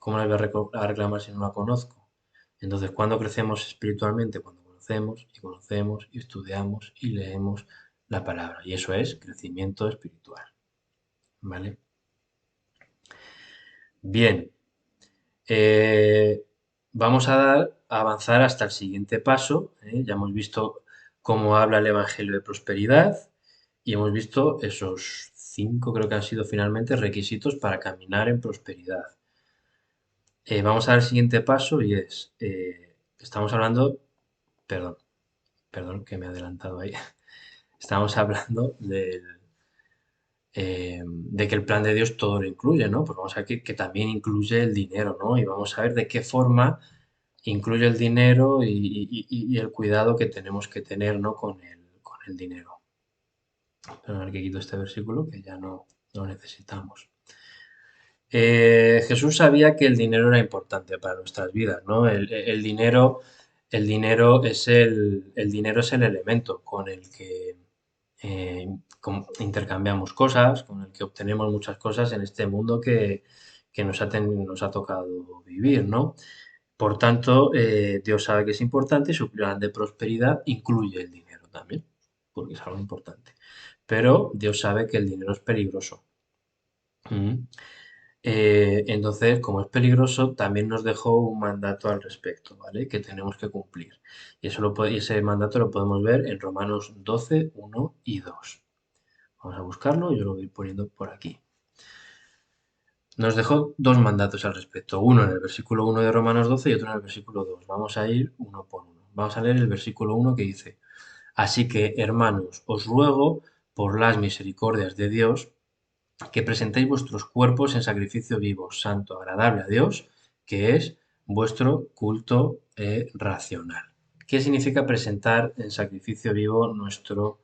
¿Cómo la voy a reclamar si no la conozco? Entonces, ¿cuándo crecemos espiritualmente? Cuando conocemos y conocemos y estudiamos y leemos la palabra. Y eso es crecimiento espiritual. ¿Vale? Bien, vamos a avanzar hasta el siguiente paso. Ya hemos visto cómo habla el Evangelio de prosperidad y hemos visto esos 5, creo que han sido finalmente, requisitos para caminar en prosperidad. Vamos a ver el siguiente paso y es, estamos hablando, perdón, perdón que me he adelantado ahí, estamos hablando de que el plan de Dios todo lo incluye, ¿no? Pues vamos a ver que también incluye el dinero, ¿no? Y vamos a ver de qué forma incluye el dinero y el cuidado que tenemos que tener, ¿no? Con el dinero. Pero a ver que quito este versículo que ya no lo necesitamos. Jesús sabía que el dinero era importante para nuestras vidas, ¿no? El dinero es el dinero es el elemento con el que intercambiamos cosas, con el que obtenemos muchas cosas en este mundo que nos ha tocado vivir, ¿no? Por tanto, Dios sabe que es importante y su plan de prosperidad incluye el dinero también, porque es algo importante. Pero Dios sabe que el dinero es peligroso. Mm. Entonces, como es peligroso, también nos dejó un mandato al respecto, ¿vale? Que tenemos que cumplir. Y ese mandato lo podemos ver en Romanos 12, 1 y 2. Vamos a buscarlo, yo lo voy poniendo por aquí. Nos dejó dos mandatos al respecto, uno en el versículo 1 de Romanos 12 y otro en el versículo 2. Vamos a ir uno por uno. Vamos a leer el versículo 1 que dice, así que, hermanos, os ruego por las misericordias de Dios que presentéis vuestros cuerpos en sacrificio vivo, santo, agradable a Dios, que es vuestro culto racional. ¿Qué significa presentar en sacrificio vivo nuestro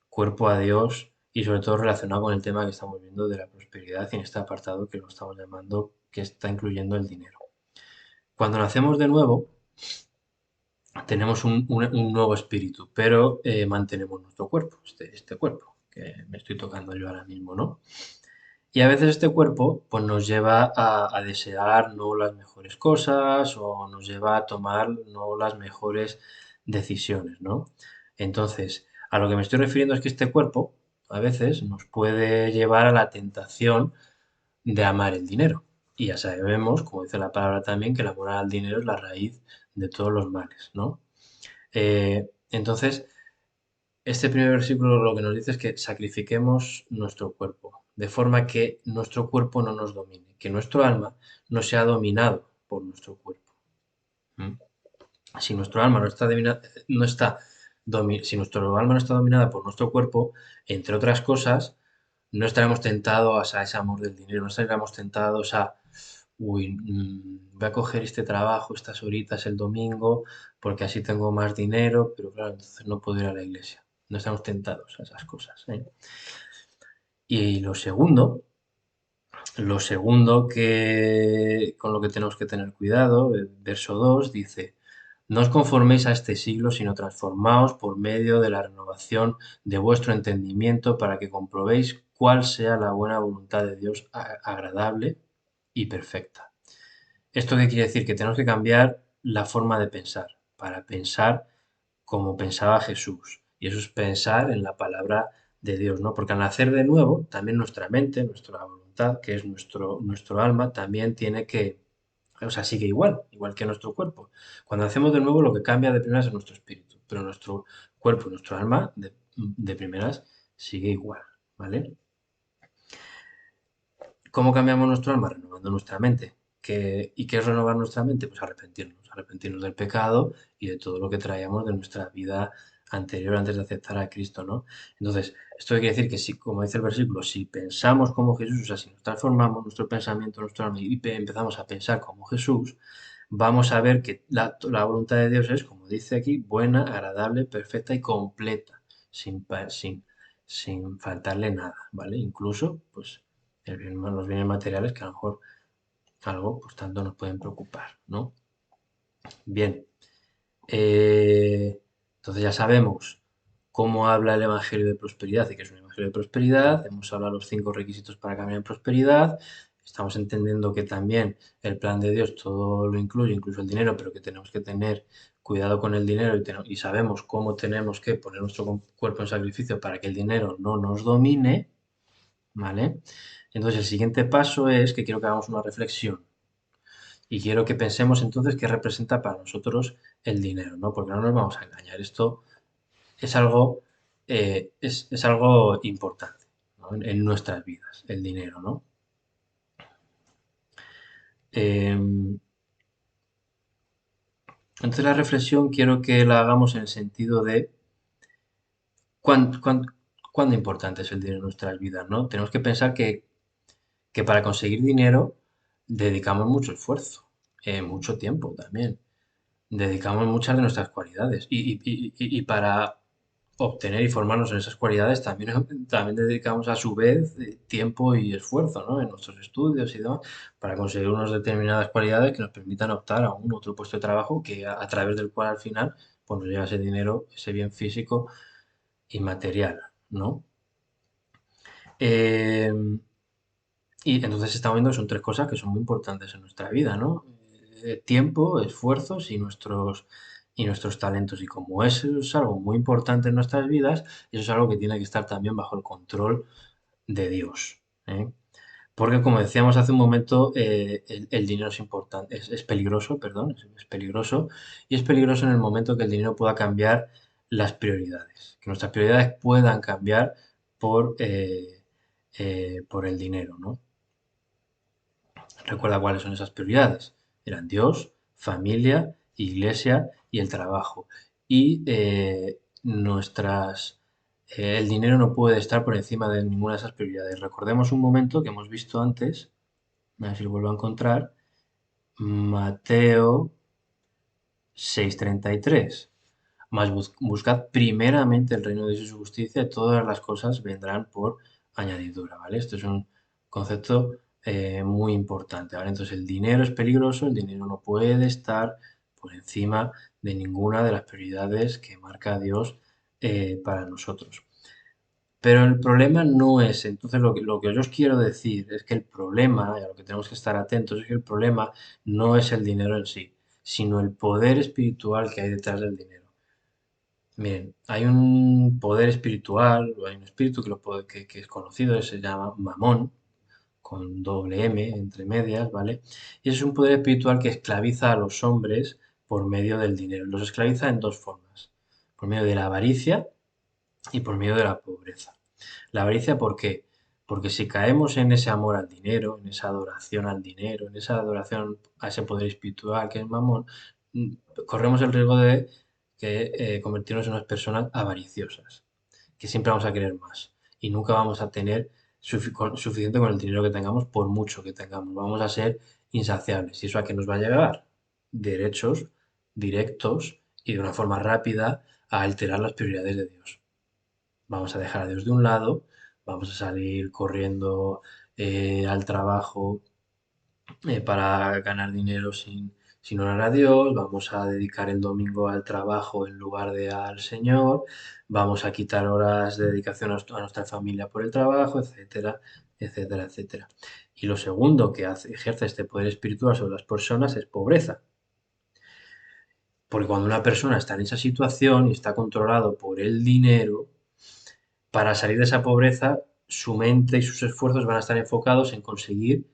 cuerpo a Dios y sobre todo relacionado con el tema que estamos viendo de la prosperidad y en este apartado que lo estamos llamando, que está incluyendo el dinero? Cuando nacemos de nuevo, tenemos un nuevo espíritu, pero mantenemos nuestro cuerpo, este cuerpo que me estoy tocando yo ahora mismo, ¿no? Y a veces este cuerpo pues, nos lleva a desear no las mejores cosas o nos lleva a tomar no las mejores decisiones, ¿no? Entonces, a lo que me estoy refiriendo es que este cuerpo a veces nos puede llevar a la tentación de amar el dinero. Y ya sabemos, como dice la palabra también, que el amor al dinero es la raíz de todos los males, ¿no? Entonces, este primer versículo lo que nos dice es que sacrifiquemos nuestro cuerpo, de forma que nuestro cuerpo no nos domine, que nuestro alma no sea dominado por nuestro cuerpo. ¿Mm? Si nuestro alma si nuestro alma no está dominada por nuestro cuerpo, entre otras cosas, no estaremos tentados a ese amor del dinero, no estaremos tentados a, uy, voy a coger este trabajo, estas horitas el domingo, porque así tengo más dinero, pero claro, entonces no puedo ir a la iglesia. No estamos tentados a esas cosas, ¿eh? Y lo segundo con lo que tenemos que tener cuidado, el verso 2 dice, no os conforméis a este siglo, sino transformaos por medio de la renovación de vuestro entendimiento para que comprobéis cuál sea la buena voluntad de Dios agradable y perfecta. ¿Esto qué quiere decir? Que tenemos que cambiar la forma de pensar para pensar como pensaba Jesús. Y eso es pensar en la palabra de Dios, ¿no? Porque al nacer de nuevo, también nuestra mente, nuestra voluntad, que es nuestro alma, también tiene que, o sea, sigue igual que nuestro cuerpo. Cuando nacemos de nuevo, lo que cambia de primeras es nuestro espíritu, pero nuestro cuerpo y nuestro alma de primeras sigue igual, ¿vale? ¿Cómo cambiamos nuestro alma? Renovando nuestra mente. ¿Y qué es renovar nuestra mente? Pues arrepentirnos del pecado y de todo lo que traíamos de nuestra vida anterior antes de aceptar a Cristo, ¿no? Entonces, esto quiere decir que si, como dice el versículo, si pensamos como Jesús, o sea, si nos transformamos nuestro pensamiento, nuestro alma y empezamos a pensar como Jesús, vamos a ver que la voluntad de Dios es, como dice aquí, buena, agradable, perfecta y completa, sin faltarle nada, ¿vale? Incluso, pues, los bienes materiales que a lo mejor algo, pues tanto nos pueden preocupar, ¿no? Bien, entonces ya sabemos cómo habla el Evangelio de prosperidad y que es un Evangelio de prosperidad. Hemos hablado de los 5 requisitos para caminar en prosperidad. estamos entendiendo que también el plan de Dios todo lo incluye, incluso el dinero, pero que tenemos que tener cuidado con el dinero y sabemos cómo tenemos que poner nuestro cuerpo en sacrificio para que el dinero no nos domine, ¿vale? Entonces el siguiente paso es que quiero que hagamos una reflexión y quiero que pensemos entonces qué representa para nosotros el dinero, ¿no? Porque no nos vamos a engañar, esto es algo importante, ¿no? En nuestras vidas, el dinero, ¿no? Em, entonces la reflexión quiero que la hagamos en el sentido de cuán importante es el dinero en nuestras vidas, ¿no? Tenemos que pensar que para conseguir dinero dedicamos mucho esfuerzo, mucho tiempo también. Dedicamos muchas de nuestras cualidades y para obtener y formarnos en esas cualidades también dedicamos a su vez tiempo y esfuerzo, ¿no? En nuestros estudios y demás para conseguir unas determinadas cualidades que nos permitan optar a un otro puesto de trabajo que a través del cual al final pues nos llega ese dinero, ese bien físico y material, ¿no? Eh, y entonces estamos viendo que son tres cosas que son muy importantes en nuestra vida, ¿no? Tiempo, esfuerzos y nuestros talentos. Y como eso es algo muy importante en nuestras vidas, eso es algo que tiene que estar también bajo el control de Dios, ¿eh? Porque como decíamos hace un momento, el dinero es importante, es peligroso, perdón, es peligroso, y es peligroso en el momento que el dinero pueda cambiar las prioridades, que nuestras prioridades puedan cambiar por el dinero, ¿no? Recuerda cuáles son esas prioridades. Eran Dios, familia, iglesia y el trabajo. Y el dinero no puede estar por encima de ninguna de esas prioridades. Recordemos un momento que hemos visto antes, a ver si lo vuelvo a encontrar, Mateo 6:33. Mas buscad primeramente el reino de Dios y su justicia y todas las cosas vendrán por añadidura, ¿vale? Esto es un concepto muy importante, ¿vale? Entonces el dinero es peligroso, el dinero no puede estar por encima de ninguna de las prioridades que marca Dios para nosotros. Pero el problema no es, entonces lo que yo os quiero decir es que el problema, y a lo que tenemos que estar atentos, es que el problema no es el dinero en sí, sino el poder espiritual que hay detrás del dinero. Miren, hay un poder espiritual, o hay un espíritu que es conocido, se llama Mamón, con doble M entre medias, ¿vale? Y es un poder espiritual que esclaviza a los hombres por medio del dinero. Los esclaviza en dos formas, por medio de la avaricia y por medio de la pobreza. La avaricia, ¿por qué? Porque si caemos en ese amor al dinero, en esa adoración al dinero, en esa adoración a ese poder espiritual que es Mamón, mm, corremos el riesgo de convertirnos en unas personas avariciosas, que siempre vamos a querer más y nunca vamos a tener suficiente con el dinero que tengamos, por mucho que tengamos. Vamos a ser insaciables. ¿Y eso a qué nos va a llevar? Derechos directos y de una forma rápida a alterar las prioridades de Dios. Vamos a dejar a Dios de un lado, vamos a salir corriendo al trabajo para ganar dinero sin orar a Dios, vamos a dedicar el domingo al trabajo en lugar de al Señor, vamos a quitar horas de dedicación a nuestra familia por el trabajo, etcétera, etcétera, etcétera. Y lo segundo que ejerce este poder espiritual sobre las personas es pobreza. Porque cuando una persona está en esa situación y está controlado por el dinero, para salir de esa pobreza, su mente y sus esfuerzos van a estar enfocados en conseguir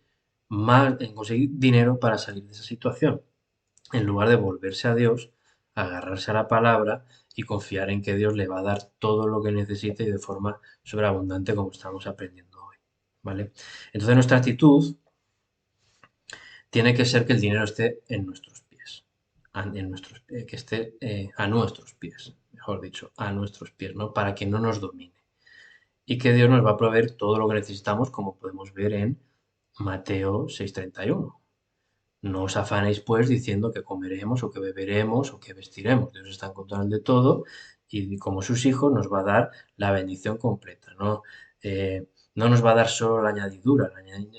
dinero para salir de esa situación, en lugar de volverse a Dios, agarrarse a la palabra y confiar en que Dios le va a dar todo lo que necesite y de forma sobreabundante como estamos aprendiendo hoy, ¿vale? Entonces nuestra actitud tiene que ser que el dinero esté en nuestros pies, que esté a nuestros pies, mejor dicho, a nuestros pies, ¿no? Para que no nos domine y que Dios nos va a proveer todo lo que necesitamos, como podemos ver en Mateo 6:31. No os afanéis pues diciendo que comeremos o que beberemos o que vestiremos. Dios está en control de todo y como sus hijos nos va a dar la bendición completa, ¿no? No nos va a dar solo la añadidura.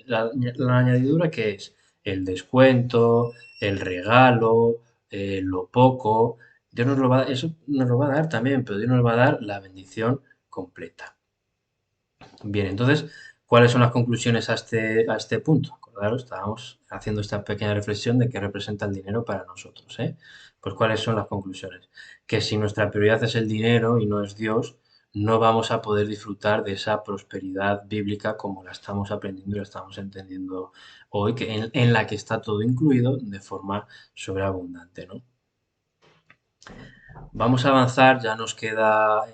La añadidura que es el descuento, el regalo, lo poco. Eso nos lo va a dar también, pero Dios nos va a dar la bendición completa. Bien, entonces, ¿Cuáles son las conclusiones a este punto? Acordaros, estábamos haciendo esta pequeña reflexión de qué representa el dinero para nosotros, ¿eh? Pues ¿cuáles son las conclusiones? Que si nuestra prioridad es el dinero y no es Dios, no vamos a poder disfrutar de esa prosperidad bíblica como la estamos aprendiendo y la estamos entendiendo hoy, en la que está todo incluido de forma sobreabundante, ¿no? Vamos a avanzar, ya nos queda,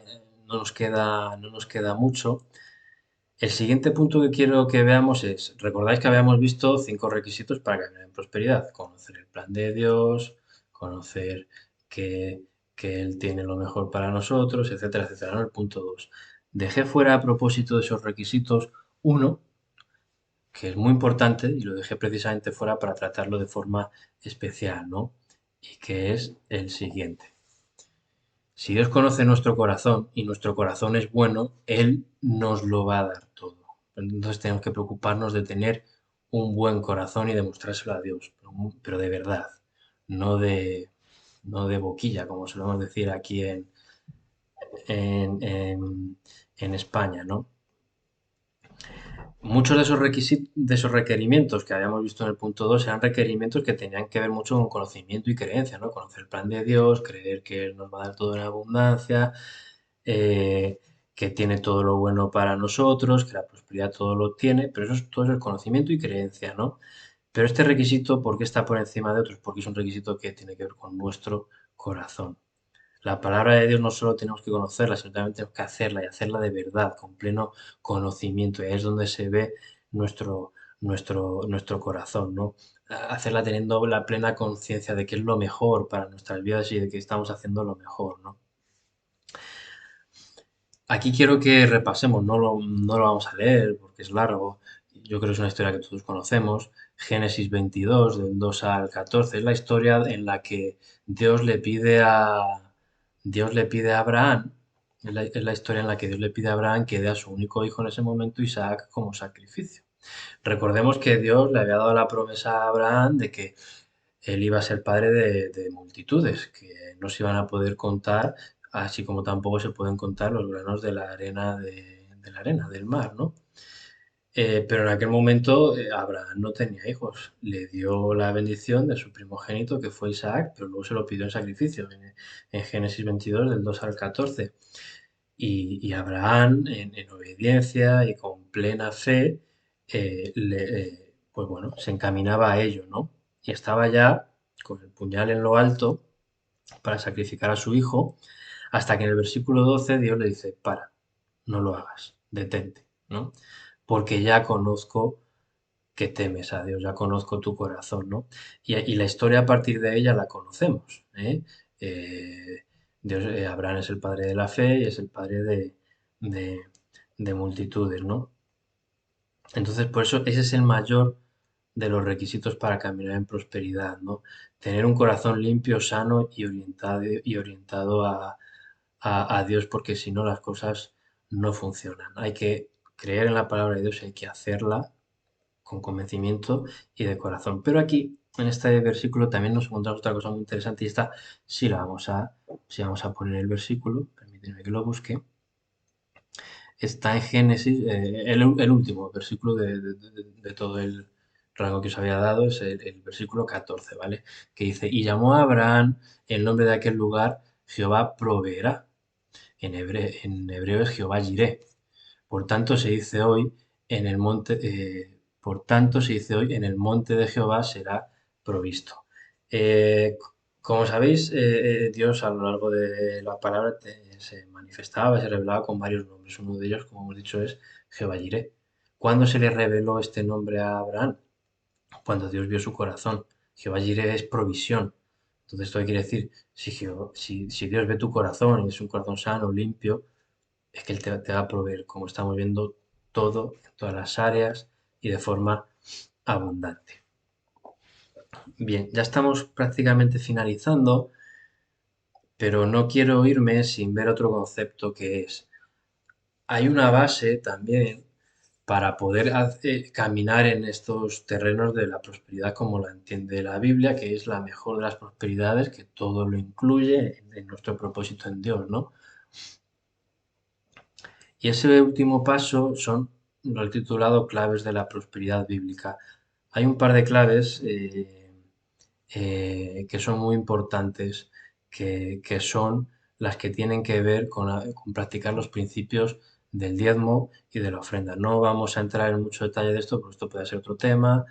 no nos queda mucho. El siguiente punto que quiero que veamos es, recordáis que habíamos visto 5 requisitos para caminar en prosperidad. Conocer el plan de Dios, conocer que, que Él tiene lo mejor para nosotros, etcétera, etcétera, ¿no? El punto 2. Dejé fuera a propósito de esos requisitos uno, que es muy importante, y lo dejé precisamente fuera para tratarlo de forma especial, ¿no? Y que es el siguiente. Si Dios conoce nuestro corazón y nuestro corazón es bueno, Él nos lo va a dar todo. Entonces tenemos que preocuparnos de tener un buen corazón y demostrárselo a Dios, pero de verdad, no de, no de boquilla, como solemos decir aquí en, en- en España, ¿no? Muchos de esos requerimientos que habíamos visto en el punto 2 eran requerimientos que tenían que ver mucho con conocimiento y creencia, ¿no? Conocer el plan de Dios, creer que Él nos va a dar todo en abundancia, eh, que tiene todo lo bueno para nosotros, que la prosperidad todo lo tiene, pero todo es el conocimiento y creencia, ¿no? Pero este requisito, ¿por qué está por encima de otros? Porque es un requisito que tiene que ver con nuestro corazón. La palabra de Dios no solo tenemos que conocerla, sino también tenemos que hacerla y hacerla de verdad, con pleno conocimiento. Y ahí es donde se ve nuestro corazón, ¿no? Hacerla teniendo la plena conciencia de que es lo mejor para nuestras vidas y de que estamos haciendo lo mejor, ¿no? Aquí quiero que repasemos, no lo vamos a leer porque es largo, yo creo que es una historia que todos conocemos. Génesis 22, del 2 al 14, es la historia en la que Dios le pide a, Dios le pide a Abraham, es la historia en la que Dios le pide a Abraham que dé a su único hijo en ese momento, Isaac, como sacrificio. Recordemos que Dios le había dado la promesa a Abraham de que él iba a ser padre de multitudes, que no se iban a poder contar, así como tampoco se pueden contar los granos de la arena, de la arena del mar, ¿no? Pero en aquel momento Abraham no tenía hijos. Le dio la bendición de su primogénito, que fue Isaac, pero luego se lo pidió en sacrificio, en Génesis 22, del 2 al 14. Y Abraham, en obediencia y con plena fe, pues bueno, se encaminaba a ello, ¿no? Y estaba ya con el puñal en lo alto para sacrificar a su hijo, hasta que en el versículo 12 Dios le dice, para, no lo hagas, detente, ¿no? Porque ya conozco que temes a Dios, ya conozco tu corazón, ¿no? Y la historia a partir de ella la conocemos, ¿eh? Eh, Dios, Abraham es el padre de la fe y es el padre de, de multitudes, ¿no? Entonces, por eso ese es el mayor de los requisitos para caminar en prosperidad, ¿no? Tener un corazón limpio, sano y orientado a Dios, porque si no las cosas no funcionan. Hay que creer en la palabra de Dios, hay que hacerla con convencimiento y de corazón. Pero aquí, en este versículo, también nos encontramos otra cosa muy interesante y esta si vamos a poner el versículo, permíteme que lo busque, está en Génesis, el último versículo de todo el rango que os había dado, es el versículo 14, ¿vale? Que dice, y llamó a Abraham el nombre de aquel lugar, Jehová proveerá. En hebreo es Jehová Jireh. Por tanto se dice hoy en el monte, por tanto se dice hoy en el monte de Jehová será provisto. Eh, como sabéis, Dios a lo largo de la palabra se manifestaba, se revelaba con varios nombres. Uno de ellos, como hemos dicho, es Jehová Jireh. ¿Cuándo se le reveló este nombre a Abraham? Cuando Dios vio su corazón. Jehová Jireh es provisión. Entonces, esto quiere decir, si Dios ve tu corazón y es un corazón sano, limpio, es que Él te va a proveer, como estamos viendo, todo, en todas las áreas y de forma abundante. Bien, ya estamos prácticamente finalizando, pero no quiero irme sin ver otro concepto que es, hay una base también para poder caminar en estos terrenos de la prosperidad como la entiende la Biblia, que es la mejor de las prosperidades, que todo lo incluye en nuestro propósito en Dios, ¿no? Y ese último paso son lo he titulado Claves de la prosperidad bíblica. Hay un par de claves que son muy importantes, que son las que tienen que ver con practicar los principios del diezmo y de la ofrenda. No vamos a entrar en mucho detalle de esto, porque esto puede ser otro tema,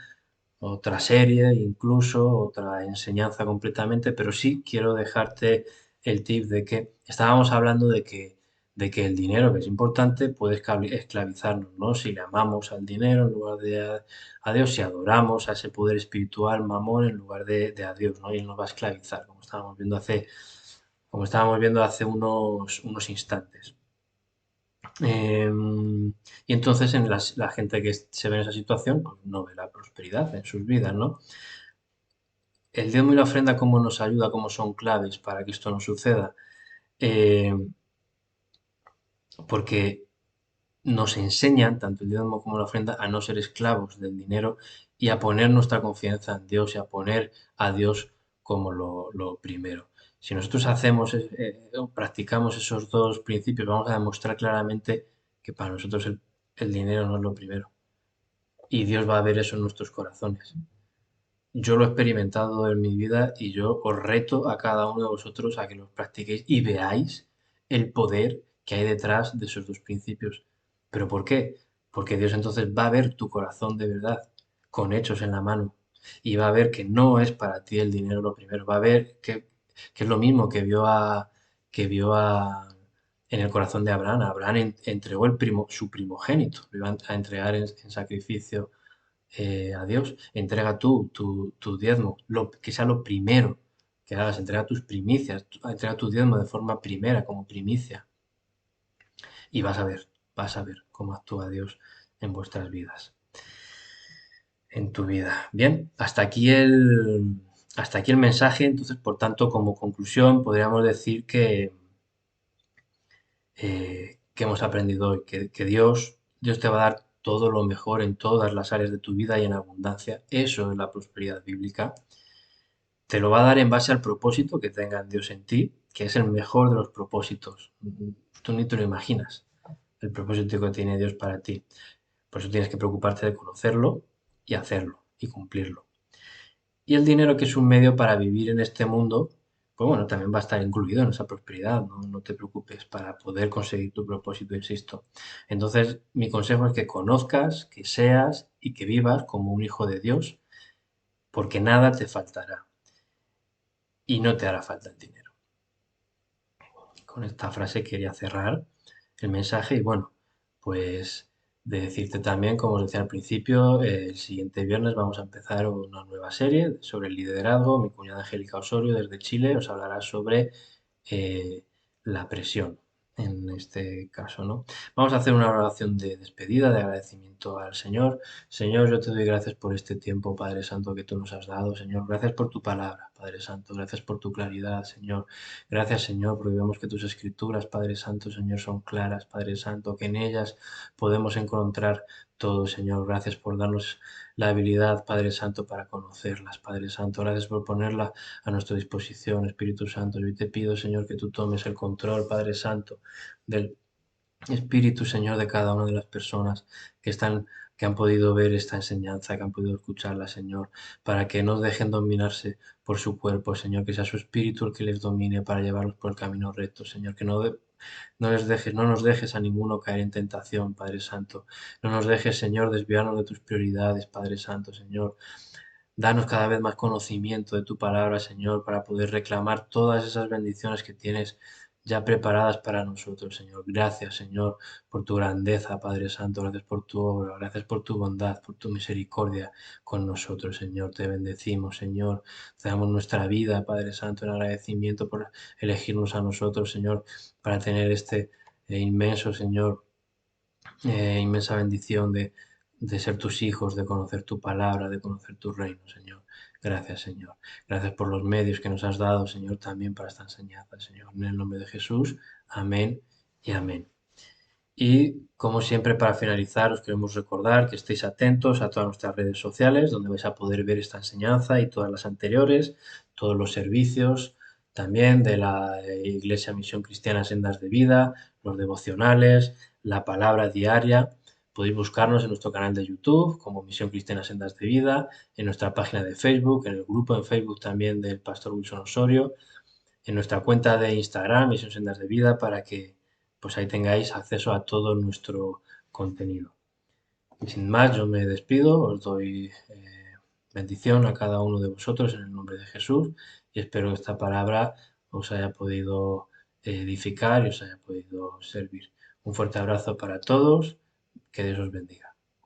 otra serie, incluso otra enseñanza completamente, pero sí quiero dejarte el tip de que estábamos hablando de que el dinero, que es importante, puede esclavizarnos, ¿no? Si le amamos al dinero en lugar de a Dios, si adoramos a ese poder espiritual, mamón, en lugar de a Dios, ¿no? Y él nos va a esclavizar, como estábamos viendo hace unos instantes. Y entonces la gente que se ve en esa situación pues, no ve la prosperidad en sus vidas, ¿no? El diezmo y la ofrenda, ¿cómo nos ayuda? ¿Cómo son claves para que esto no suceda? Eh, Porque nos enseñan, tanto el diezmo como la ofrenda, a no ser esclavos del dinero y a poner nuestra confianza en Dios y a poner a Dios como lo primero. Si nosotros o practicamos esos dos principios, vamos a demostrar claramente que para nosotros el dinero no es lo primero. Y Dios va a ver eso en nuestros corazones. Yo lo he experimentado en mi vida y yo os reto a cada uno de vosotros a que los practiquéis y veáis el poder que hay detrás de esos dos principios. ¿Pero por qué? Porque Dios entonces va a ver tu corazón de verdad, con hechos en la mano, y va a ver que no es para ti el dinero lo primero, va a ver que es lo mismo que vio en el corazón de Abraham. Abraham entregó su primogénito, lo iba a entregar en sacrificio a Dios, entrega tu diezmo, que sea lo primero que hagas, entrega tus primicias, entrega tu diezmo de forma primera, como primicia, y vas a ver cómo actúa Dios en vuestras vidas, en tu vida. Bien, hasta aquí el mensaje, entonces, por tanto, como conclusión, podríamos decir que hemos aprendido hoy, que Dios te va a dar todo lo mejor en todas las áreas de tu vida y en abundancia. Eso es la prosperidad bíblica. Te lo va a dar en base al propósito que tenga Dios en ti, que es el mejor de los propósitos. Tú ni te lo imaginas, el propósito que tiene Dios para ti. Por eso tienes que preocuparte de conocerlo y hacerlo y cumplirlo. Y el dinero, que es un medio para vivir en este mundo, pues bueno, también va a estar incluido en esa prosperidad, no te preocupes, para poder conseguir tu propósito, insisto. Entonces, mi consejo es que conozcas, que seas y que vivas como un hijo de Dios, porque nada te faltará y no te hará falta el dinero. Con esta frase quería cerrar el mensaje y bueno, pues de decirte también, como os decía al principio, el siguiente viernes vamos a empezar una nueva serie sobre el liderazgo. Mi cuñada Angélica Osorio desde Chile os hablará sobre eh, la presión en este caso, ¿no? Vamos a hacer una oración de despedida, de agradecimiento al Señor. Señor, yo te doy gracias por este tiempo, Padre Santo, que tú nos has dado, Señor. Gracias por tu palabra, Padre Santo. Gracias por tu claridad, Señor. Gracias, Señor, porque vemos que tus escrituras, Padre Santo, Señor, son claras, Padre Santo, que en ellas podemos encontrar todo, Señor. Gracias por darnos la habilidad, Padre Santo, para conocerlas, Padre Santo. Gracias por ponerla a nuestra disposición, Espíritu Santo. Yo te pido, Señor, que tú tomes el control, Padre Santo, del Espíritu, Señor, de cada una de las personas que han podido ver esta enseñanza, que han podido escucharla, Señor, para que no dejen dominarse por su cuerpo, Señor, que sea su espíritu el que les domine para llevarlos por el camino recto, Señor, que no nos dejes a ninguno caer en tentación, Padre Santo. No nos dejes, Señor, desviarnos de tus prioridades, Padre Santo, Señor. Danos cada vez más conocimiento de tu palabra, Señor, para poder reclamar todas esas bendiciones que tienes ya preparadas para nosotros, Señor. Gracias, Señor, por tu grandeza, Padre Santo. Gracias por tu obra. Gracias por tu bondad, por tu misericordia con nosotros, Señor. Te bendecimos, Señor. Te damos nuestra vida, Padre Santo, en agradecimiento por elegirnos a nosotros, Señor, para tener este inmenso, Señor, inmensa bendición de ser tus hijos, de conocer tu palabra, de conocer tu reino, Señor. Gracias, Señor. Gracias por los medios que nos has dado, Señor, también para esta enseñanza, Señor. En el nombre de Jesús, amén y amén. Y como siempre, para finalizar, os queremos recordar que estéis atentos a todas nuestras redes sociales, donde vais a poder ver esta enseñanza y todas las anteriores, todos los servicios también de la Iglesia Misión Cristiana Sendas de Vida, los devocionales, la palabra diaria, Podéis buscarnos en nuestro canal de YouTube como Misión Cristiana Sendas de Vida, en nuestra página de Facebook, en el grupo en Facebook también del Pastor Wilson Osorio, en nuestra cuenta de Instagram, Misión Sendas de Vida, para que pues ahí tengáis acceso a todo nuestro contenido. Y sin más, yo me despido, os doy bendición a cada uno de vosotros en el nombre de Jesús y espero que esta palabra os haya podido edificar y os haya podido servir. Un fuerte abrazo para todos, que Dios os bendiga.